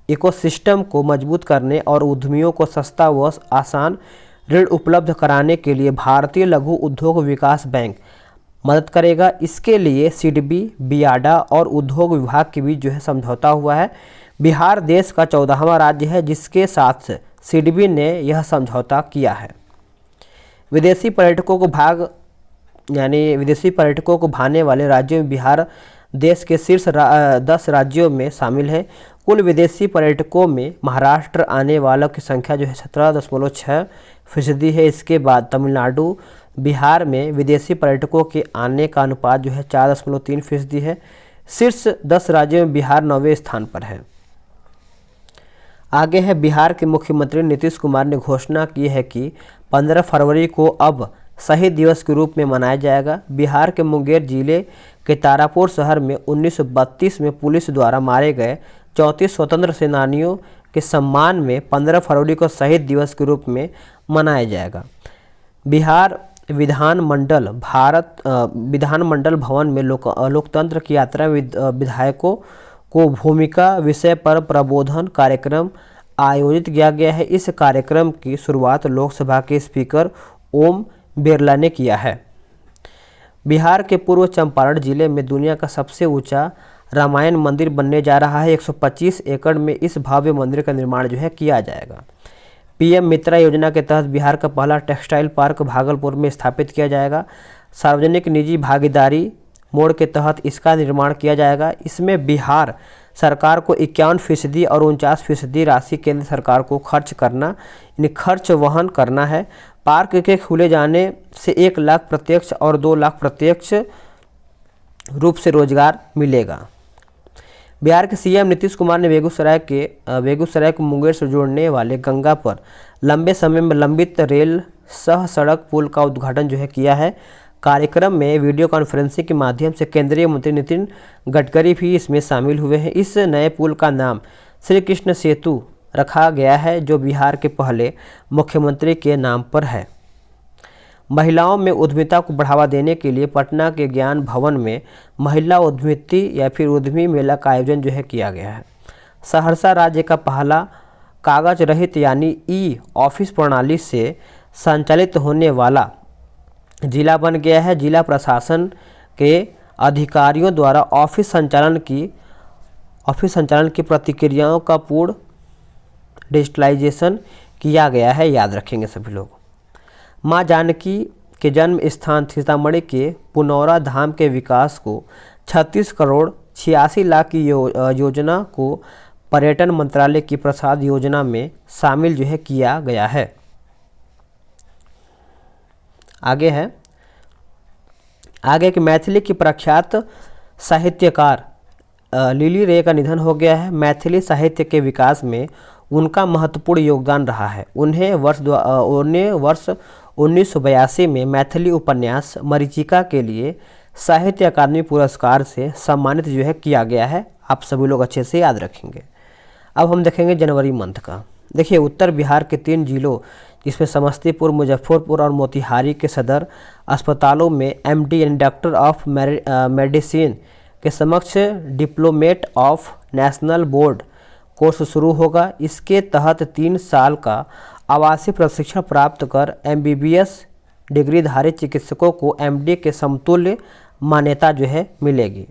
इकोसिस्टम को मजबूत करने और उद्यमियों को सस्ता व आसान ऋण उपलब्ध कराने के लिए भारतीय लघु उद्योग विकास बैंक मदद करेगा। इसके लिए सिडबी, बियाडा और उद्योग विभाग के बीच जो है समझौता हुआ है। बिहार देश का 14वां राज्य है जिसके साथ सिडबी ने यह समझौता किया है। विदेशी पर्यटकों को भाने वाले राज्यों में बिहार देश के शीर्ष 10 राज्यों में शामिल है। कुल विदेशी पर्यटकों में महाराष्ट्र आने वालों की संख्या जो है 17.6% है। इसके बाद तमिलनाडु, बिहार में विदेशी पर्यटकों के आने का अनुपात जो है 4.3% है। शीर्ष 10 राज्यों में बिहार 9वें स्थान पर है। आगे है, बिहार के मुख्यमंत्री नीतीश कुमार ने घोषणा की है कि 15 फरवरी को अब शहीद दिवस के रूप में मनाया जाएगा। बिहार के मुंगेर जिले के तारापुर शहर में 1932 में पुलिस द्वारा मारे गए 34 स्वतंत्र सेनानियों के सम्मान में 15 फरवरी को शहीद दिवस के रूप में मनाया जाएगा। बिहार विधानमंडल भवन में लोकतंत्र की यात्रा में विधायकों को भूमिका विषय पर प्रबोधन कार्यक्रम आयोजित किया गया है। इस कार्यक्रम की शुरुआत लोकसभा के स्पीकर ओम बिरला ने किया है। बिहार के पूर्व चंपारण जिले में दुनिया का सबसे ऊंचा रामायण मंदिर बनने जा रहा है। 125 एकड़ में इस भव्य मंदिर का निर्माण जो है किया जाएगा। पीएम मित्रा योजना के तहत बिहार का पहला टेक्सटाइल पार्क भागलपुर में स्थापित किया जाएगा। सार्वजनिक निजी भागीदारी मोड के तहत इसका निर्माण किया जाएगा। इसमें बिहार सरकार को 51% और 49% राशि केंद्र सरकार को खर्च वहन करना है। पार्क के खुले जाने से 1 लाख प्रत्यक्ष और 2 लाख प्रत्यक्ष रूप से रोजगार मिलेगा। बिहार के सीएम नीतीश कुमार ने बेगूसराय को मुंगेर से जोड़ने वाले गंगा पर लंबे समय में लंबित रेल सह सड़क पुल का उद्घाटन जो है किया है। कार्यक्रम में वीडियो कॉन्फ्रेंसिंग के माध्यम से केंद्रीय मंत्री नितिन गडकरी भी इसमें शामिल हुए हैं। इस नए पुल का नाम श्री कृष्ण सेतु रखा गया है जो बिहार के पहले मुख्यमंत्री के नाम पर है। महिलाओं में उद्यमिता को बढ़ावा देने के लिए पटना के ज्ञान भवन में महिला उद्यमिता या फिर उद्यमी मेला का आयोजन जो है किया गया है। सहरसा राज्य का पहला कागज रहित यानी ई ऑफिस प्रणाली से संचालित होने वाला जिला बन गया है। जिला प्रशासन के अधिकारियों द्वारा ऑफिस संचालन की प्रक्रियाओं का पूर्ण डिजिटलाइजेशन किया गया है। याद रखेंगे सभी लोग। मां जानकी के जन्म स्थान सीतामढ़ी के पुनौरा धाम के विकास को 36 करोड़ 86 लाख की योजना को पर्यटन मंत्रालय की प्रसाद योजना में शामिल जो है किया गया है। आगे कि मैथिली की प्रख्यात साहित्यकार लिली रे का निधन हो गया है। मैथिली साहित्य के विकास में उनका महत्वपूर्ण योगदान रहा है। उन्हें वर्ष 1982 में मैथिली उपन्यास मरीचिका के लिए साहित्य अकादमी पुरस्कार से सम्मानित जो है किया गया है। आप सभी लोग अच्छे से याद रखेंगे। अब हम देखेंगे जनवरी मंथ का। देखिए, उत्तर बिहार के 3 जिलों जिसमें समस्तीपुर, मुजफ्फरपुर और मोतिहारी के सदर अस्पतालों में एमडी यानी डॉक्टर ऑफ मेडिसिन के समक्ष diplomat of national board course शुरू होगा। इसके तहत 3 साल का आवासीय प्रशिक्षण प्राप्त कर एमबीबीएस डिग्रीधारी चिकित्सकों को एमडी के समतुल्य मान्यता जो है मिलेगी।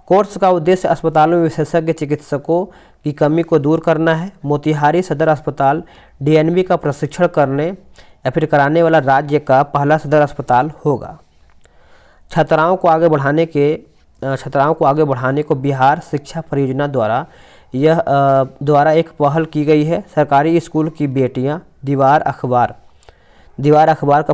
कोर्स का उद्देश्य अस्पतालों में विशेषज्ञ चिकित्सकों की कमी को दूर करना है। मोतिहारी सदर अस्पताल डीएनबी का प्रशिक्षण करने या फिर कराने वाला राज्य का पहला सदर अस्पताल होगा। छात्राओं को आगे बढ़ाने को बिहार शिक्षा परियोजना द्वारा एक पहल की गई है। सरकारी स्कूल की बेटियां दीवार अखबार का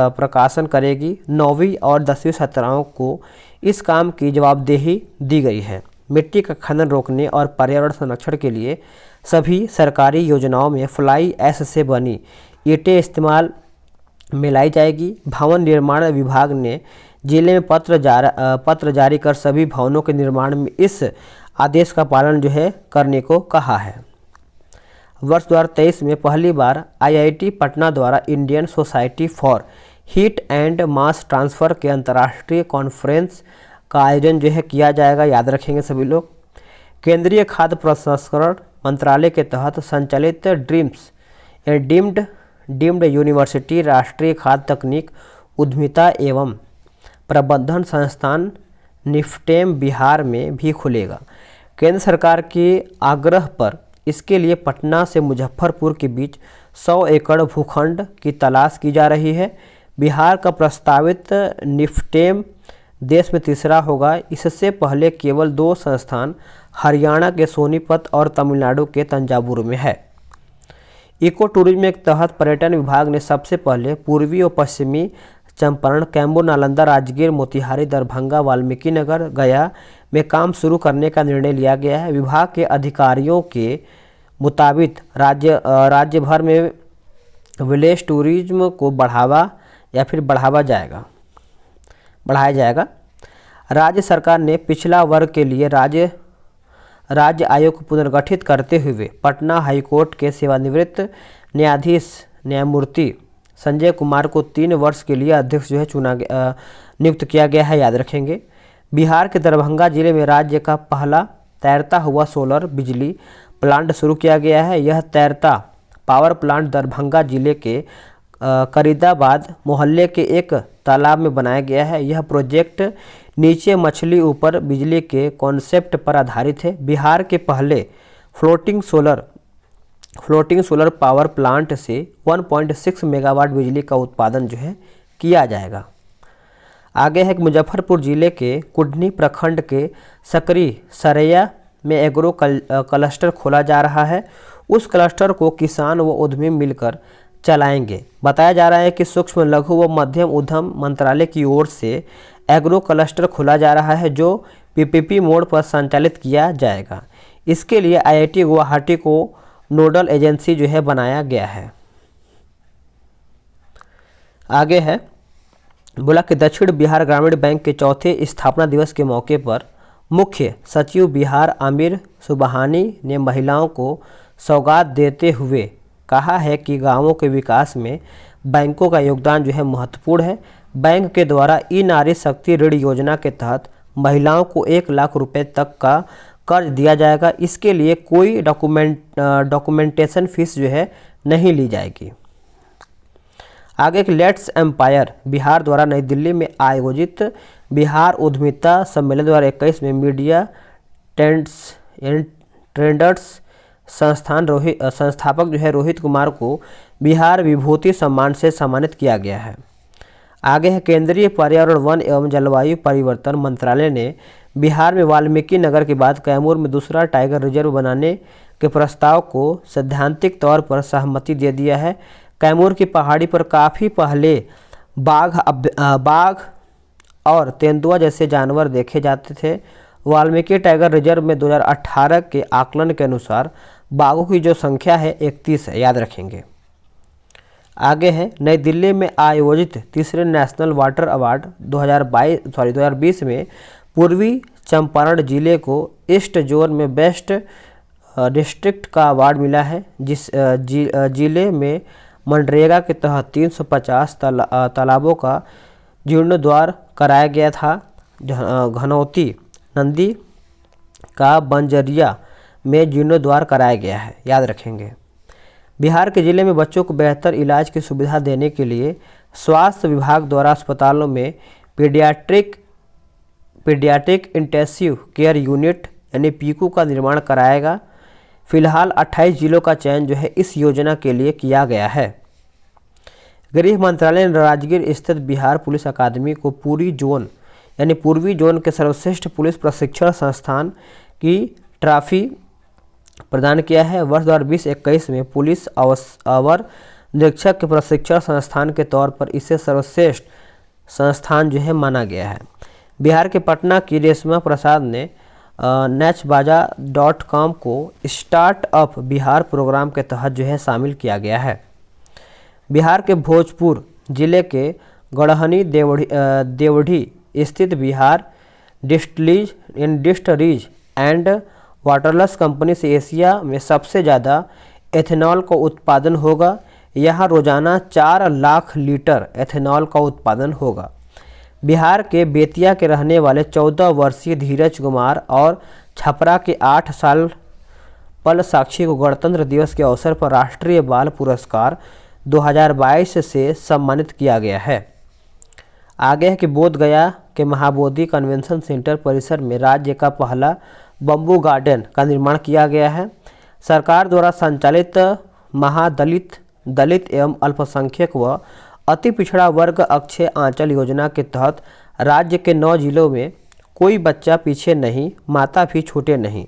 प्रकाशन करेगी। 9वीं और 10वीं छात्राओं को इस काम की जवाबदेही दी गई है। मिट्टी का खनन रोकने और पर्यावरण संरक्षण के लिए सभी सरकारी योजनाओं में फ्लाई ऐश से बनी ईंटें इस्तेमाल में लाई जाएगी। भवन निर्माण विभाग ने जिले में पत्र जारी कर सभी भवनों के निर्माण में इस आदेश का पालन जो है करने को कहा है। वर्ष 2023 में पहली बार आईआईटी पटना द्वारा Indian society for heat and mass transfer के अंतर्राष्ट्रीय कॉन्फ्रेंस का आयोजन जो है किया जाएगा, याद रखेंगे सभी लोग। केंद्रीय खाद्य प्रसंस्करण मंत्रालय के तहत संचालित ड्रीम्स डीम्ड यूनिवर्सिटी राष्ट्रीय खाद्य तकनीक उद्यमिता एवं प्रबंधन संस्थान निफ्टेम बिहार में भी खुलेगा। केंद्र सरकार के आग्रह पर इसके लिए पटना से मुजफ्फरपुर के बीच 100 एकड़ भूखंड की तलाश की जा रही है। बिहार का प्रस्तावित निफ्टेम देश में तीसरा होगा। इससे पहले केवल 2 संस्थान हरियाणा के सोनीपत और तमिलनाडु के तंजावुर में है। इको टूरिज्म के तहत पर्यटन विभाग ने सबसे पहले पूर्वी और पश्चिमी चंपारण, कैमूर, नालंदा, राजगीर, मोतिहारी, दरभंगा, वाल्मीकि नगर, गया में काम शुरू करने का निर्णय लिया गया है। विभाग के अधिकारियों के मुताबिक राज्य भर में विलेज टूरिज्म को बढ़ाया जाएगा। राज्य सरकार ने पिछड़ा वर्ग के लिए राज्य आयोग को पुनर्गठित करते हुए पटना हाईकोर्ट के सेवानिवृत्त न्यायाधीश न्यायमूर्ति संजय कुमार को 3 वर्ष के लिए अध्यक्ष जो है नियुक्त किया गया है, याद रखेंगे। बिहार के दरभंगा जिले में राज्य का पहला तैरता हुआ सोलर बिजली प्लांट शुरू किया गया है। यह तैरता पावर प्लांट दरभंगा जिले के करीदाबाद मोहल्ले के एक तालाब में बनाया गया है। यह प्रोजेक्ट नीचे मछली ऊपर बिजली के कॉन्सेप्ट पर आधारित है। बिहार के पहले फ्लोटिंग सोलर पावर प्लांट से 1.6 मेगावाट बिजली का उत्पादन जो है किया जाएगा। आगे है कि मुजफ्फरपुर जिले के कुढ़नी प्रखंड के सकरी सरैया में एग्रो क्लस्टर खोला जा रहा है। उस क्लस्टर को किसान व उद्यमी मिलकर चलाएंगे। बताया जा रहा है कि सूक्ष्म लघु व मध्यम उद्यम मंत्रालय की ओर से एग्रो क्लस्टर खोला जा रहा है, जो पीपीपी मोड पर संचालित किया जाएगा। इसके लिए आईआईटी गुवाहाटी को नोडल एजेंसी जो है बनाया गया है। आगे है बोला कि दक्षिण बिहार ग्रामीण बैंक के चौथे स्थापना दिवस के मौके पर मुख्य सचिव बिहार आमिर सुबहानी ने महिलाओं को सौगात देते हुए कहा है कि गांवों के विकास में बैंकों का योगदान जो है महत्वपूर्ण है। बैंक के द्वारा ई नारी शक्ति ऋण योजना के तहत महिलाओं को 1 लाख रुपए तक का कर्ज दिया जाएगा। इसके लिए कोई डॉक्यूमेंटेशन फीस जो है नहीं ली जाएगी। आगे एक लेट्स एम्पायर बिहार द्वारा नई दिल्ली में आयोजित बिहार उद्यमिता सम्मेलन 2021 में मीडिया ट्रेंडर्स संस्थापक जो है रोहित कुमार को बिहार विभूति सम्मान से सम्मानित किया गया है। आगे है केंद्रीय पर्यावरण वन एवं जलवायु परिवर्तन मंत्रालय ने बिहार में वाल्मीकि नगर के बाद कैमूर में दूसरा टाइगर रिजर्व बनाने के प्रस्ताव को सैद्धांतिक तौर पर सहमति दे दिया है। कैमूर की पहाड़ी पर काफ़ी पहले बाघ और तेंदुआ जैसे जानवर देखे जाते थे। वाल्मीकि टाइगर रिजर्व में 2018 के आकलन के अनुसार बाघों की जो संख्या है 31 है, याद रखेंगे। आगे है नई दिल्ली में आयोजित तीसरे नेशनल वाटर अवार्ड 2020 में पूर्वी चंपारण जिले को ईस्ट जोन में बेस्ट डिस्ट्रिक्ट का अवार्ड मिला है। जिले में मनरेगा के तहत 350 तालाबों का जीर्णोद्धार कराया गया था। घनौती नदी का बंजरिया में जीर्णोद्धार कराया गया है, याद रखेंगे। बिहार के जिले में बच्चों को बेहतर इलाज की सुविधा देने के लिए स्वास्थ्य विभाग द्वारा अस्पतालों में पीडियाट्रिक इंटेंसिव केयर यूनिट यानी पीकू का निर्माण कराएगा। फिलहाल 28 जिलों का चयन जो है इस योजना के लिए किया गया है। गृह मंत्रालय ने राजगीर स्थित बिहार पुलिस अकादमी को पूर्वी जोन के सर्वश्रेष्ठ पुलिस प्रशिक्षण संस्थान की ट्रॉफी प्रदान किया है। वर्ष 2020-21 में पुलिस अवर निरीक्षक के प्रशिक्षण संस्थान के तौर पर इसे सर्वश्रेष्ठ संस्थान जो है माना गया है। बिहार के पटना की रेशमा प्रसाद ने nechbaza.com को स्टार्टअप बिहार प्रोग्राम के तहत जो है शामिल किया गया है। बिहार के भोजपुर जिले के गढ़हनी देवढ़ी स्थित बिहार डिस्टरीज एंड वाटरलस कंपनी से एशिया में सबसे ज़्यादा एथेनॉल का उत्पादन होगा। यहाँ रोजाना 4 लाख लीटर एथेनॉल का उत्पादन होगा। बिहार के बेतिया के रहने वाले 14 वर्षीय धीरज कुमार और छपरा के 8 साल पल साक्षी को गणतंत्र दिवस के अवसर पर राष्ट्रीय बाल पुरस्कार 2022 से सम्मानित किया गया है। आगे है कि बोधगया के महाबोधि कन्वेंशन सेंटर परिसर में राज्य का पहला बम्बू गार्डन का निर्माण किया गया है। सरकार द्वारा संचालित महादलित, दलित एवं अल्पसंख्यक व अति पिछड़ा वर्ग अक्षय आंचल योजना के तहत राज्य के 9 जिलों में कोई बच्चा पीछे नहीं, माता भी छूटे नहीं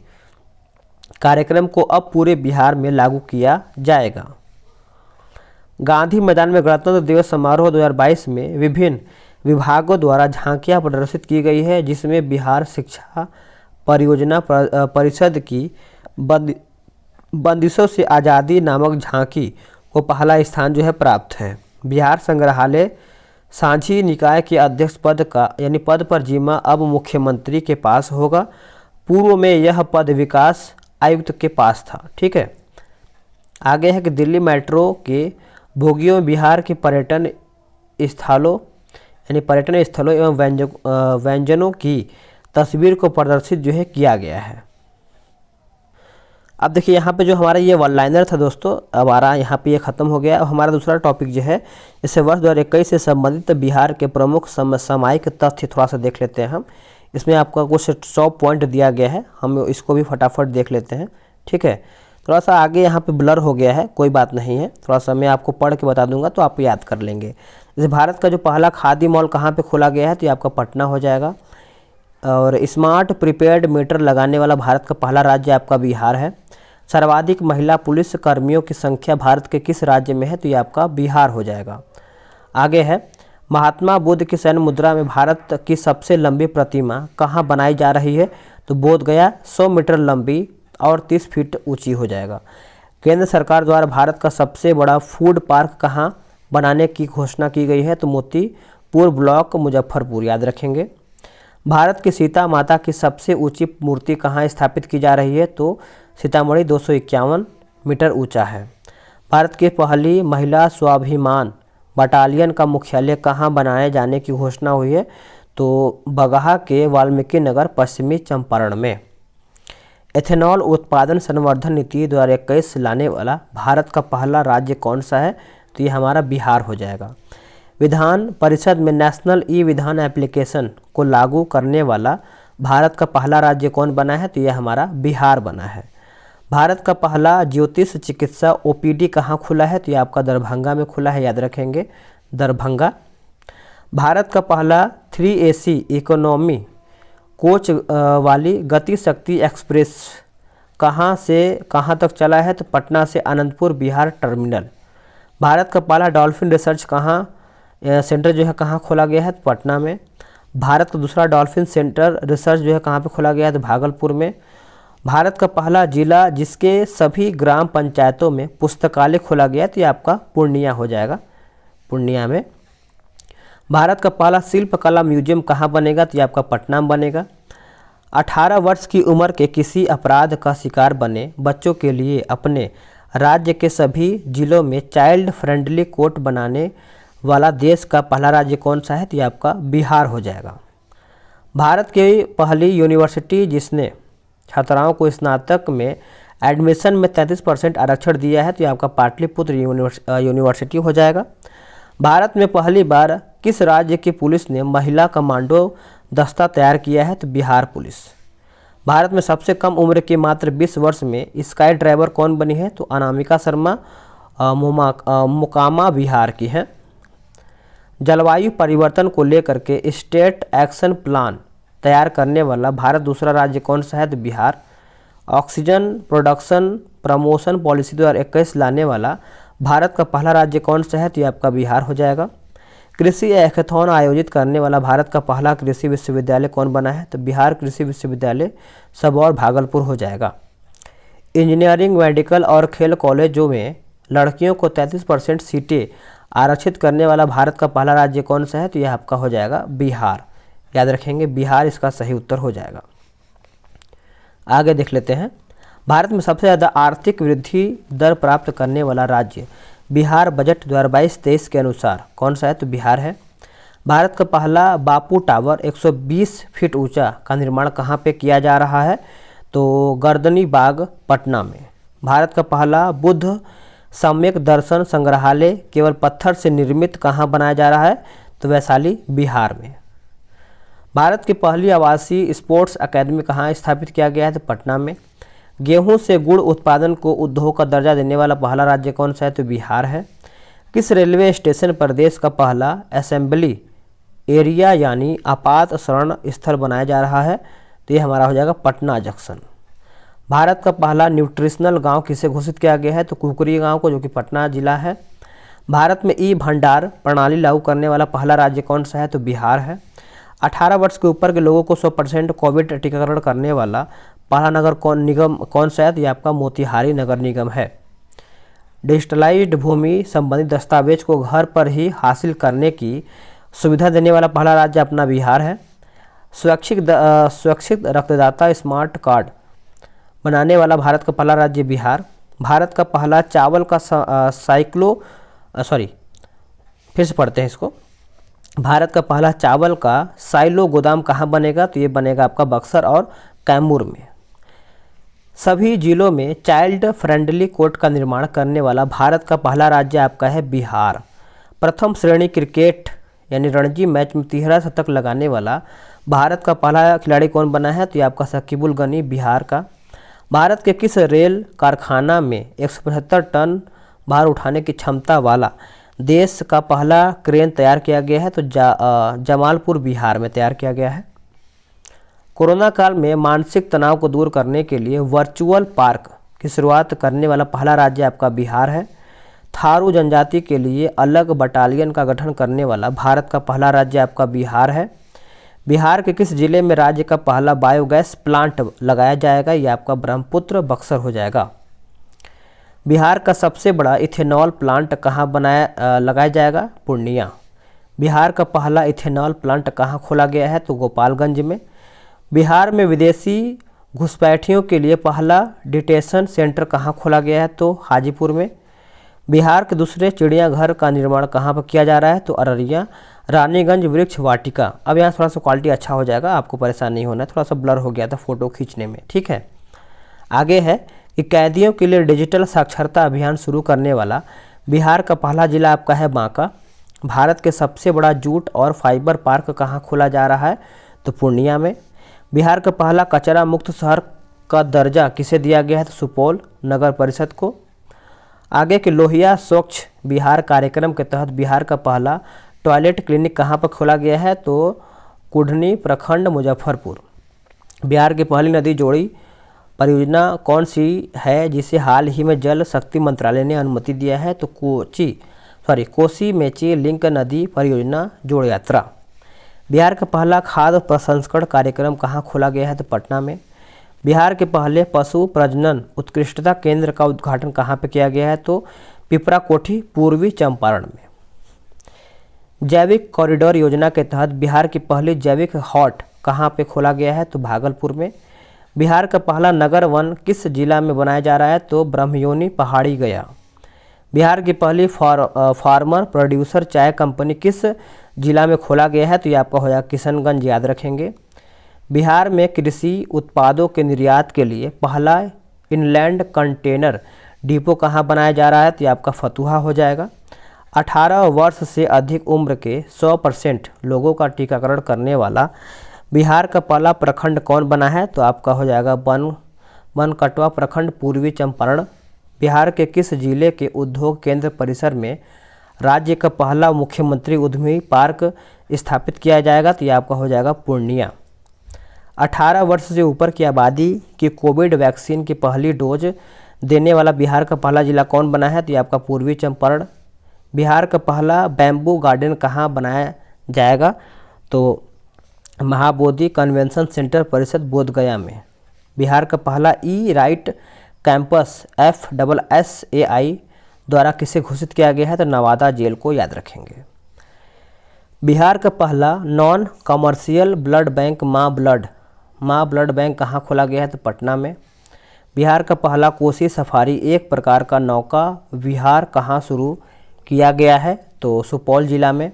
कार्यक्रम को अब पूरे बिहार में लागू किया जाएगा। गांधी मैदान में गणतंत्र दिवस समारोह 2022 में विभिन्न विभागों द्वारा झांकियां प्रदर्शित की गई है, जिसमें बिहार शिक्षा परियोजना परिषद की बंदिशों से आज़ादी नामक झांकी को पहला स्थान जो है प्राप्त है। बिहार संग्रहालय सांझी निकाय के अध्यक्ष पद पर जिम्मा अब मुख्यमंत्री के पास होगा। पूर्व में यह पद विकास आयुक्त के पास था। ठीक है, आगे है कि दिल्ली मेट्रो के बोगियों में बिहार के पर्यटन स्थलों एवं व्यंजनों की तस्वीर को प्रदर्शित जो है किया गया है। अब देखिए यहाँ पे जो हमारा ये वन लाइनर था दोस्तों, अब आ रहा है यहाँ पे ये ख़त्म हो गया। अब हमारा दूसरा टॉपिक जो है इसे वर्ष 2021 से संबंधित बिहार के प्रमुख समसामयिक तथ्य थोड़ा सा देख लेते हैं हम। इसमें आपका कुछ 100 पॉइंट दिया गया है, हम इसको भी फटाफट देख लेते हैं। ठीक है, थोड़ा सा आगे यहाँ पे ब्लर हो गया है, कोई बात नहीं है, थोड़ा सा मैं आपको पढ़ के बता दूंगा तो आप याद कर लेंगे। जैसे भारत का जो पहला खादी मॉल कहाँ पे खोला गया है, तो ये आपका पटना हो जाएगा। और स्मार्ट प्रीपेड मीटर लगाने वाला भारत का पहला राज्य आपका बिहार है। सर्वाधिक महिला पुलिस कर्मियों की संख्या भारत के किस राज्य में है, तो ये आपका बिहार हो जाएगा। आगे है महात्मा बुद्ध की सैन्य मुद्रा में भारत की सबसे लंबी प्रतिमा कहाँ बनाई जा रही है, तो बोधगया 100 मीटर लंबी और 30 फीट ऊंची हो जाएगा। केंद्र सरकार द्वारा भारत का सबसे बड़ा फूड पार्क कहाँ बनाने की घोषणा की गई है, तो मोतीपुर ब्लॉक मुजफ्फरपुर, याद रखेंगे। भारत की सीता माता की सबसे ऊंची मूर्ति कहाँ स्थापित की जा रही है, तो सीतामढ़ी 251 मीटर ऊंचा है। भारत की पहली महिला स्वाभिमान बटालियन का मुख्यालय कहाँ बनाए जाने की घोषणा हुई है, तो बगहा के वाल्मीकि नगर पश्चिमी चंपारण में। एथेनॉल उत्पादन संवर्धन नीति 2021 लाने वाला भारत का पहला राज्य कौन सा है, तो ये हमारा बिहार हो जाएगा। विधान परिषद में नेशनल ई विधान एप्लीकेशन को लागू करने वाला भारत का पहला राज्य कौन बना है, तो यह हमारा बिहार बना है। भारत का पहला ज्योतिष चिकित्सा ओपीडी कहाँ खुला है, तो यह आपका दरभंगा में खुला है, याद रखेंगे दरभंगा। भारत का पहला 3AC इकोनॉमी कोच वाली गति शक्ति एक्सप्रेस कहाँ से कहाँ तक चला है, तो पटना से आनंदपुर बिहार टर्मिनल। भारत का पहला डॉल्फिन रिसर्च सेंटर जो है कहाँ खोला गया है, तो पटना में। भारत का दूसरा डॉल्फिन सेंटर रिसर्च जो है कहाँ पे खोला गया है, तो भागलपुर में। भारत का पहला जिला जिसके सभी ग्राम पंचायतों में पुस्तकालय खोला गया, तो ये आपका पूर्णिया हो जाएगा, पूर्णिया में। भारत का पहला शिल्पकला म्यूजियम कहाँ बनेगा, तो ये आपका पटना में बनेगा। 18 वर्ष की उम्र के किसी अपराध का शिकार बने बच्चों के लिए अपने राज्य के सभी जिलों में चाइल्ड फ्रेंडली कोर्ट बनाने वाला देश का पहला राज्य कौन सा है, तो ये आपका बिहार हो जाएगा। भारत की पहली यूनिवर्सिटी जिसने छात्राओं को स्नातक में एडमिशन में 33% आरक्षण दिया है, तो ये आपका पाटलिपुत्र यूनिवर्सिटी हो जाएगा। भारत में पहली बार किस राज्य की पुलिस ने महिला कमांडो दस्ता तैयार किया है, तो बिहार पुलिस। भारत में सबसे कम उम्र के मात्र 20 वर्ष में स्काई ड्राइवर कौन बनी है, तो अनामिका शर्मा मोकामा बिहार की है। जलवायु परिवर्तन को लेकर के स्टेट एक्शन प्लान तैयार करने वाला भारत दूसरा राज्य कौन सा है, तो Bihar. Oxygen production promotion policy 2021 लाने वाला भारत का पहला राज्य कौन सा है, तो ये आपका बिहार हो जाएगा। कृषि हैकाथॉन आयोजित करने वाला भारत का पहला कृषि विश्वविद्यालय कौन बना है, तो बिहार कृषि विश्वविद्यालय सबौर भागलपुर हो जाएगा। इंजीनियरिंग मेडिकल और खेल कॉलेजों में लड़कियों को 33% सीटें आरक्षित करने वाला भारत का पहला राज्य कौन सा है, तो यह आपका हो जाएगा बिहार, याद रखेंगे बिहार इसका सही उत्तर हो जाएगा। आगे देख लेते हैं। भारत में सबसे ज़्यादा आर्थिक वृद्धि दर प्राप्त करने वाला राज्य बिहार बजट 2022-23 के अनुसार कौन सा है? तो बिहार है। भारत का पहला बापू टावर 120 फीट ऊंचा का निर्माण कहाँ पे किया जा रहा है? तो गर्दनी बाग पटना में। भारत का पहला बुद्ध सम्यक दर्शन संग्रहालय केवल पत्थर से निर्मित कहाँ बनाया जा रहा है? तो वैशाली बिहार में। भारत की पहली आवासीय स्पोर्ट्स अकेडमी कहाँ स्थापित किया गया है? तो पटना में। गेहूं से गुड़ उत्पादन को उद्योग का दर्जा देने वाला पहला राज्य कौन सा है? तो बिहार है। किस रेलवे स्टेशन पर देश का पहला असेंबली एरिया यानी आपात शरण स्थल बनाया जा रहा है? तो ये हमारा हो जाएगा पटना जंक्शन। भारत का पहला न्यूट्रिशनल गांव किसे घोषित किया गया है? तो कुकरी गांव को, जो कि पटना जिला है। भारत में ई भंडार प्रणाली लागू करने वाला पहला राज्य कौन सा है? तो बिहार है। 18 वर्ष के ऊपर के लोगों को 100% कोविड टीकाकरण करने वाला पहला नगर निगम कौन सा है? तो ये आपका मोतिहारी नगर निगम है। डिजिटलाइज्ड भूमि संबंधी दस्तावेज को घर पर ही हासिल करने की सुविधा देने वाला पहला राज्य अपना बिहार है। स्वैच्छिक रक्तदाता स्मार्ट कार्ड बनाने वाला भारत का पहला राज्य बिहार। भारत का पहला चावल का फिर से पढ़ते हैं इसको। भारत का पहला चावल का साइलो गोदाम कहाँ बनेगा? तो ये बनेगा आपका बक्सर और कैमूर में। सभी जिलों में चाइल्ड फ्रेंडली कोर्ट का निर्माण करने वाला भारत का पहला राज्य आपका है बिहार। प्रथम श्रेणी क्रिकेट यानी रणजी मैच में 13 शतक लगाने वाला भारत का पहला खिलाड़ी कौन बना है? तो ये आपका शकीबुल गनी बिहार का। भारत के किस रेल कारखाना में 175 टन भार उठाने की क्षमता वाला देश का पहला क्रेन तैयार किया गया है? तो जमालपुर बिहार में तैयार किया गया है। कोरोना काल में मानसिक तनाव को दूर करने के लिए वर्चुअल पार्क की शुरुआत करने वाला पहला राज्य आपका बिहार है। थारू जनजाति के लिए अलग बटालियन का गठन करने वाला भारत का पहला राज्य आपका बिहार है। बिहार के किस जिले में राज्य का पहला बायोगैस प्लांट लगाया जाएगा? ये आपका ब्रह्मपुत्र बक्सर हो जाएगा। बिहार का सबसे बड़ा इथेनॉल प्लांट कहाँ लगाया जाएगा? पूर्णिया। बिहार का पहला इथेनॉल प्लांट कहाँ खोला गया है? तो गोपालगंज में। बिहार में विदेशी घुसपैठियों के लिए पहला डिटेंशन सेंटर कहाँ खोला गया है? तो हाजीपुर में। बिहार के दूसरे चिड़ियाघर का निर्माण कहाँ पर किया जा रहा है? तो अररिया। रानीगंज वृक्ष वाटिका। अब यहाँ थोड़ा सा क्वालिटी अच्छा हो जाएगा, आपको परेशान नहीं होना है, थोड़ा सा ब्लर हो गया था फ़ोटो खींचने में, ठीक है। आगे है कि कैदियों के लिए डिजिटल साक्षरता अभियान शुरू करने वाला बिहार का पहला जिला आपका है बांका। भारत के सबसे बड़ा जूट और फाइबर पार्क कहाँ खोला जा रहा है? तो पूर्णिया में। बिहार का पहला कचरा मुक्त शहर का दर्जा किसे दिया गया है? तो सुपौल नगर परिषद को। आगे के लोहिया स्वच्छ बिहार कार्यक्रम के तहत बिहार का पहला टॉयलेट क्लिनिक कहाँ पर खोला गया है? तो कुढ़नी प्रखंड मुजफ्फरपुर। बिहार की पहली नदी जोड़ी परियोजना कौन सी है जिसे हाल ही में जल शक्ति मंत्रालय ने अनुमति दिया है? तो कोसी मेची लिंक नदी परियोजना जोड़ यात्रा। बिहार का पहला खाद्य प्रसंस्करण कार्यक्रम कहाँ खोला गया है? तो पटना में। बिहार के पहले पशु प्रजनन उत्कृष्टता केंद्र का उद्घाटन कहाँ पे किया गया है? तो पिपरा कोठी पूर्वी चंपारण में। जैविक कॉरिडोर योजना के तहत बिहार की पहली जैविक हॉट कहाँ पे खोला गया है? तो भागलपुर में। बिहार का पहला नगर वन किस जिला में बनाया जा रहा है? तो ब्रह्मयोनी पहाड़ी गया। बिहार की पहली फार्मर प्रोड्यूसर चाय कंपनी किस जिला में खोला गया है? तो ये आपका हो जाएगा किशनगंज, याद रखेंगे। बिहार में कृषि उत्पादों के निर्यात के लिए पहला इनलैंड कंटेनर डिपो कहाँ बनाया जा रहा है? तो ये आपका फतुहा हो जाएगा। 18 वर्ष से अधिक उम्र के 100% लोगों का टीकाकरण करने वाला बिहार का पहला प्रखंड कौन बना है? तो आपका हो जाएगा बनकटवा प्रखंड पूर्वी चंपारण। बिहार के किस जिले के उद्योग केंद्र परिसर में राज्य का पहला मुख्यमंत्री उद्यमी पार्क स्थापित किया जाएगा? तो ये आपका हो जाएगा पूर्णिया। 18 वर्ष से ऊपर की आबादी की कोविड वैक्सीन की पहली डोज देने वाला बिहार का पहला जिला कौन बना है? तो ये आपका पूर्वी चंपारण। बिहार का पहला बैम्बू गार्डन कहाँ बनाया जाएगा? तो महाबोधि कन्वेंशन सेंटर परिषद बोधगया में। बिहार का पहला ई राइट कैंपस FSSAI द्वारा किसे घोषित किया गया है? तो नवादा जेल को, याद रखेंगे। बिहार का पहला नॉन कमर्शियल ब्लड बैंक माँ ब्लड माँ ब्लड बैंक कहाँ खोला गया है? तो पटना में। बिहार का पहला कोसी सफारी एक प्रकार का नौका विहार कहाँ शुरू किया गया है? तो सुपौल जिला में।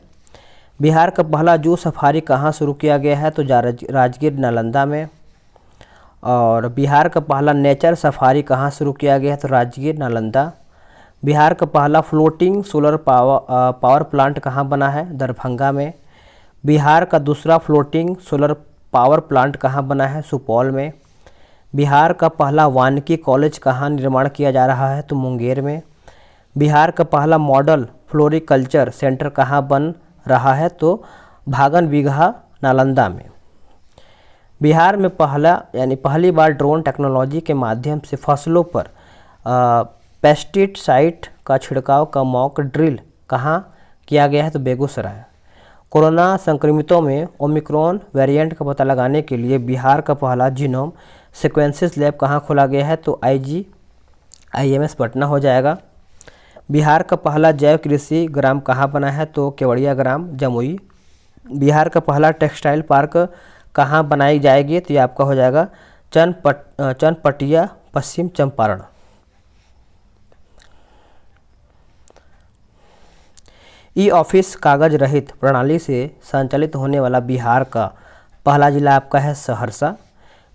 बिहार का पहला जू सफारी कहाँ शुरू किया गया है? तो राजगीर नालंदा में। और बिहार का पहला नेचर सफारी कहाँ शुरू किया गया है? तो राजगीर नालंदा। बिहार का पहला फ्लोटिंग सोलर पावर प्लांट कहाँ बना है? दरभंगा में। बिहार का दूसरा फ्लोटिंग सोलर पावर प्लांट कहाँ बना है? सुपौल में। बिहार का पहला वानिकी कॉलेज कहाँ निर्माण किया जा रहा है? तो मुंगेर में। बिहार का पहला मॉडल फ्लोरिकल्चर सेंटर कहाँ बन रहा है? तो भागन बिगहा नालंदा में। बिहार में पहली बार ड्रोन टेक्नोलॉजी के माध्यम से फसलों पर पेस्टिसाइड का छिड़काव का मॉक ड्रिल कहाँ किया गया है? तो बेगूसराय। कोरोना संक्रमितों में ओमिक्रॉन वेरिएंट का पता लगाने के लिए बिहार का पहला जीनोम सीक्वेंसेस लैब कहाँ खोला गया है? तो IGIMS पटना हो जाएगा। बिहार का पहला जैव कृषि ग्राम कहाँ बना है? तो केवड़िया ग्राम जमुई। बिहार का पहला टेक्सटाइल पार्क कहाँ बनाई जाएगी? तो ये आपका हो जाएगा चनपटिया पश्चिम चंपारण। ई ऑफिस कागज रहित प्रणाली से संचालित होने वाला बिहार का पहला जिला आपका है सहरसा।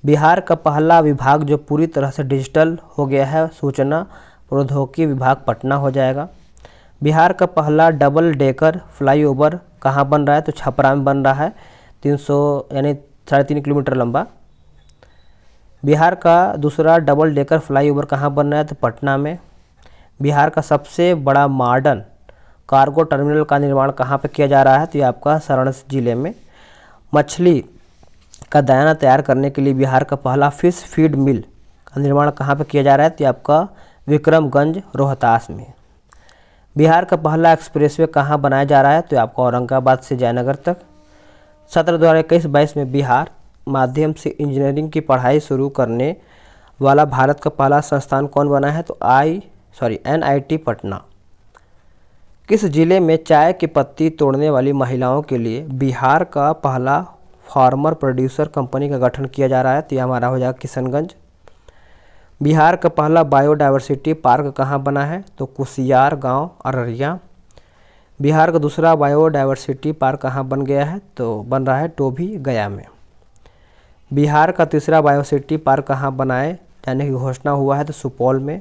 बिहार का पहला विभाग जो पूरी तरह से डिजिटल हो गया है सूचना प्रौद्योगिकी विभाग पटना हो जाएगा। बिहार का पहला डबल डेकर फ्लाईओवर कहाँ बन रहा है? तो छपरा में बन रहा है, 300 यानी 3.5 किलोमीटर लंबा। बिहार का दूसरा डबल डेकर फ्लाईओवर कहाँ बन रहा है? तो पटना में। बिहार का सबसे बड़ा मॉडर्न कार्गो टर्मिनल का निर्माण कहाँ पर किया जा रहा है? तो ये आपका सारण जिले में। मछली का दाना तैयार करने के लिए बिहार का पहला फिश फीड मिल का निर्माण कहाँ पर किया जा रहा है? तो ये आपका विक्रमगंज रोहतास में। बिहार का पहला एक्सप्रेसवे कहाँ बनाया जा रहा है? तो आपका औरंगाबाद से जयनगर तक। सत्र 2021-22 में बिहार माध्यम से इंजीनियरिंग की पढ़ाई शुरू करने वाला भारत का पहला संस्थान कौन बना है? तो NIT पटना। किस जिले में चाय की पत्ती तोड़ने वाली महिलाओं के लिए बिहार का पहला फार्मर प्रोड्यूसर कंपनी का गठन किया जा रहा है? तो यह हमारा हो जाएगा किशनगंज। बिहार का पहला बायोडायवर्सिटी पार्क कहाँ बना है? तो कुसियार गांव अररिया। बिहार का दूसरा बायोडायवर्सिटी पार्क कहाँ बन गया है? तो बन रहा है टोभी गया में। बिहार का तीसरा बायोसिटी पार्क कहाँ बनाए जाने की घोषणा हुआ है? तो सुपौल में।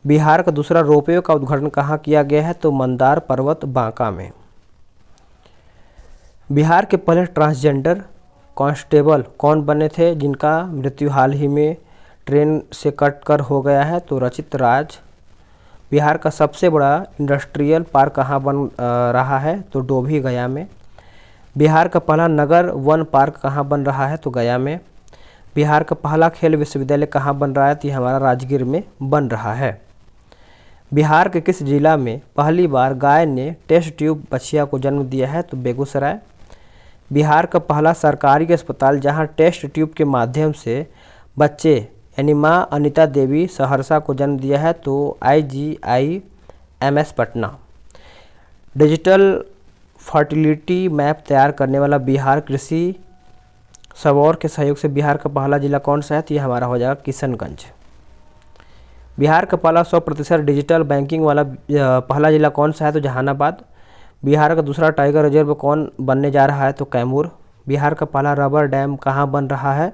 बिहार का दूसरा रोपवे का उद्घाटन कहाँ किया गया है? तो मंदार पर्वत बांका में। बिहार के पहले ट्रांसजेंडर कांस्टेबल कौन बने थे जिनका मृत्यु हाल ही में ट्रेन से कटकर हो गया है? तो रचित राज। बिहार का सबसे बड़ा इंडस्ट्रियल पार्क कहाँ बन रहा है? तो डोभी गया में। बिहार का पहला नगर वन पार्क कहाँ बन रहा है? तो गया में। बिहार का पहला खेल विश्वविद्यालय कहाँ बन रहा है? तो हमारा राजगीर में बन रहा है। बिहार के किस जिला में पहली बार गाय ने टेस्ट ट्यूब बछिया को जन्म दिया है? तो बेगूसराय। बिहार का पहला सरकारी अस्पताल जहां टेस्ट ट्यूब के माध्यम से बच्चे यानी मां अनिता देवी सहरसा को जन्म दिया है? तो IGIMS Patna. Digital fertility map तैयार करने वाला बिहार कृषि सबौर के सहयोग से बिहार का पहला जिला कौन सा है? तो ये हमारा हो जाएगा किशनगंज। बिहार का पहला 100% डिजिटल बैंकिंग वाला पहला जिला कौन सा है? तो जहानाबाद। बिहार का दूसरा टाइगर रिजर्व कौन बनने जा रहा है? तो कैमूर। बिहार का पहला रबर डैम कहाँ बन रहा है?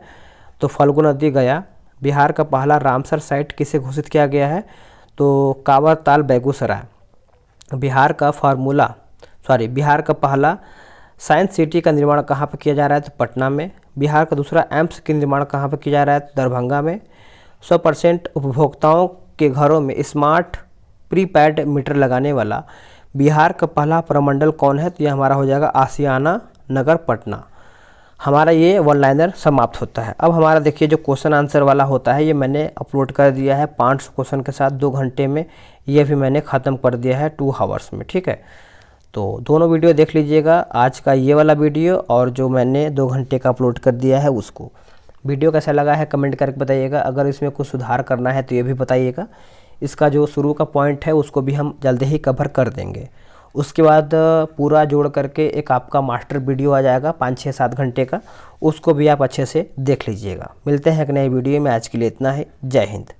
तो फल्गु नदी गया। बिहार का पहला रामसर साइट किसे घोषित किया गया है? तो कांवरताल बेगूसराय। बिहार का पहला साइंस सिटी का निर्माण कहाँ पर किया जा रहा है? तो पटना में। बिहार का दूसरा एम्स का निर्माण कहाँ पर किया जा रहा है? तो दरभंगा में। 100% उपभोक्ताओं के घरों में स्मार्ट प्रीपेड मीटर लगाने वाला बिहार का पहला प्रमंडल कौन है? तो यह हमारा हो जाएगा आशियाना नगर पटना। हमारा ये वन लाइनर समाप्त होता है। अब हमारा देखिए जो क्वेश्चन आंसर वाला होता है ये मैंने अपलोड कर दिया है 500 क्वेश्चन के साथ 2 घंटे में। ये भी मैंने ख़त्म कर दिया है 2 आवर्स में। ठीक है, तो दोनों वीडियो देख लीजिएगा, आज का ये वाला वीडियो और जो मैंने 2 घंटे का अपलोड कर दिया है उसको। वीडियो कैसा लगा है कमेंट करके बताइएगा। अगर इसमें कुछ सुधार करना है तो ये भी बताइएगा। इसका जो शुरू का पॉइंट है उसको भी हम जल्दी ही कवर कर देंगे। उसके बाद पूरा जोड़ करके एक आपका मास्टर वीडियो आ जाएगा 5-6-7 घंटे का, उसको भी आप अच्छे से देख लीजिएगा। मिलते हैं एक नए वीडियो में, आज के लिए इतना ही। जय हिंद।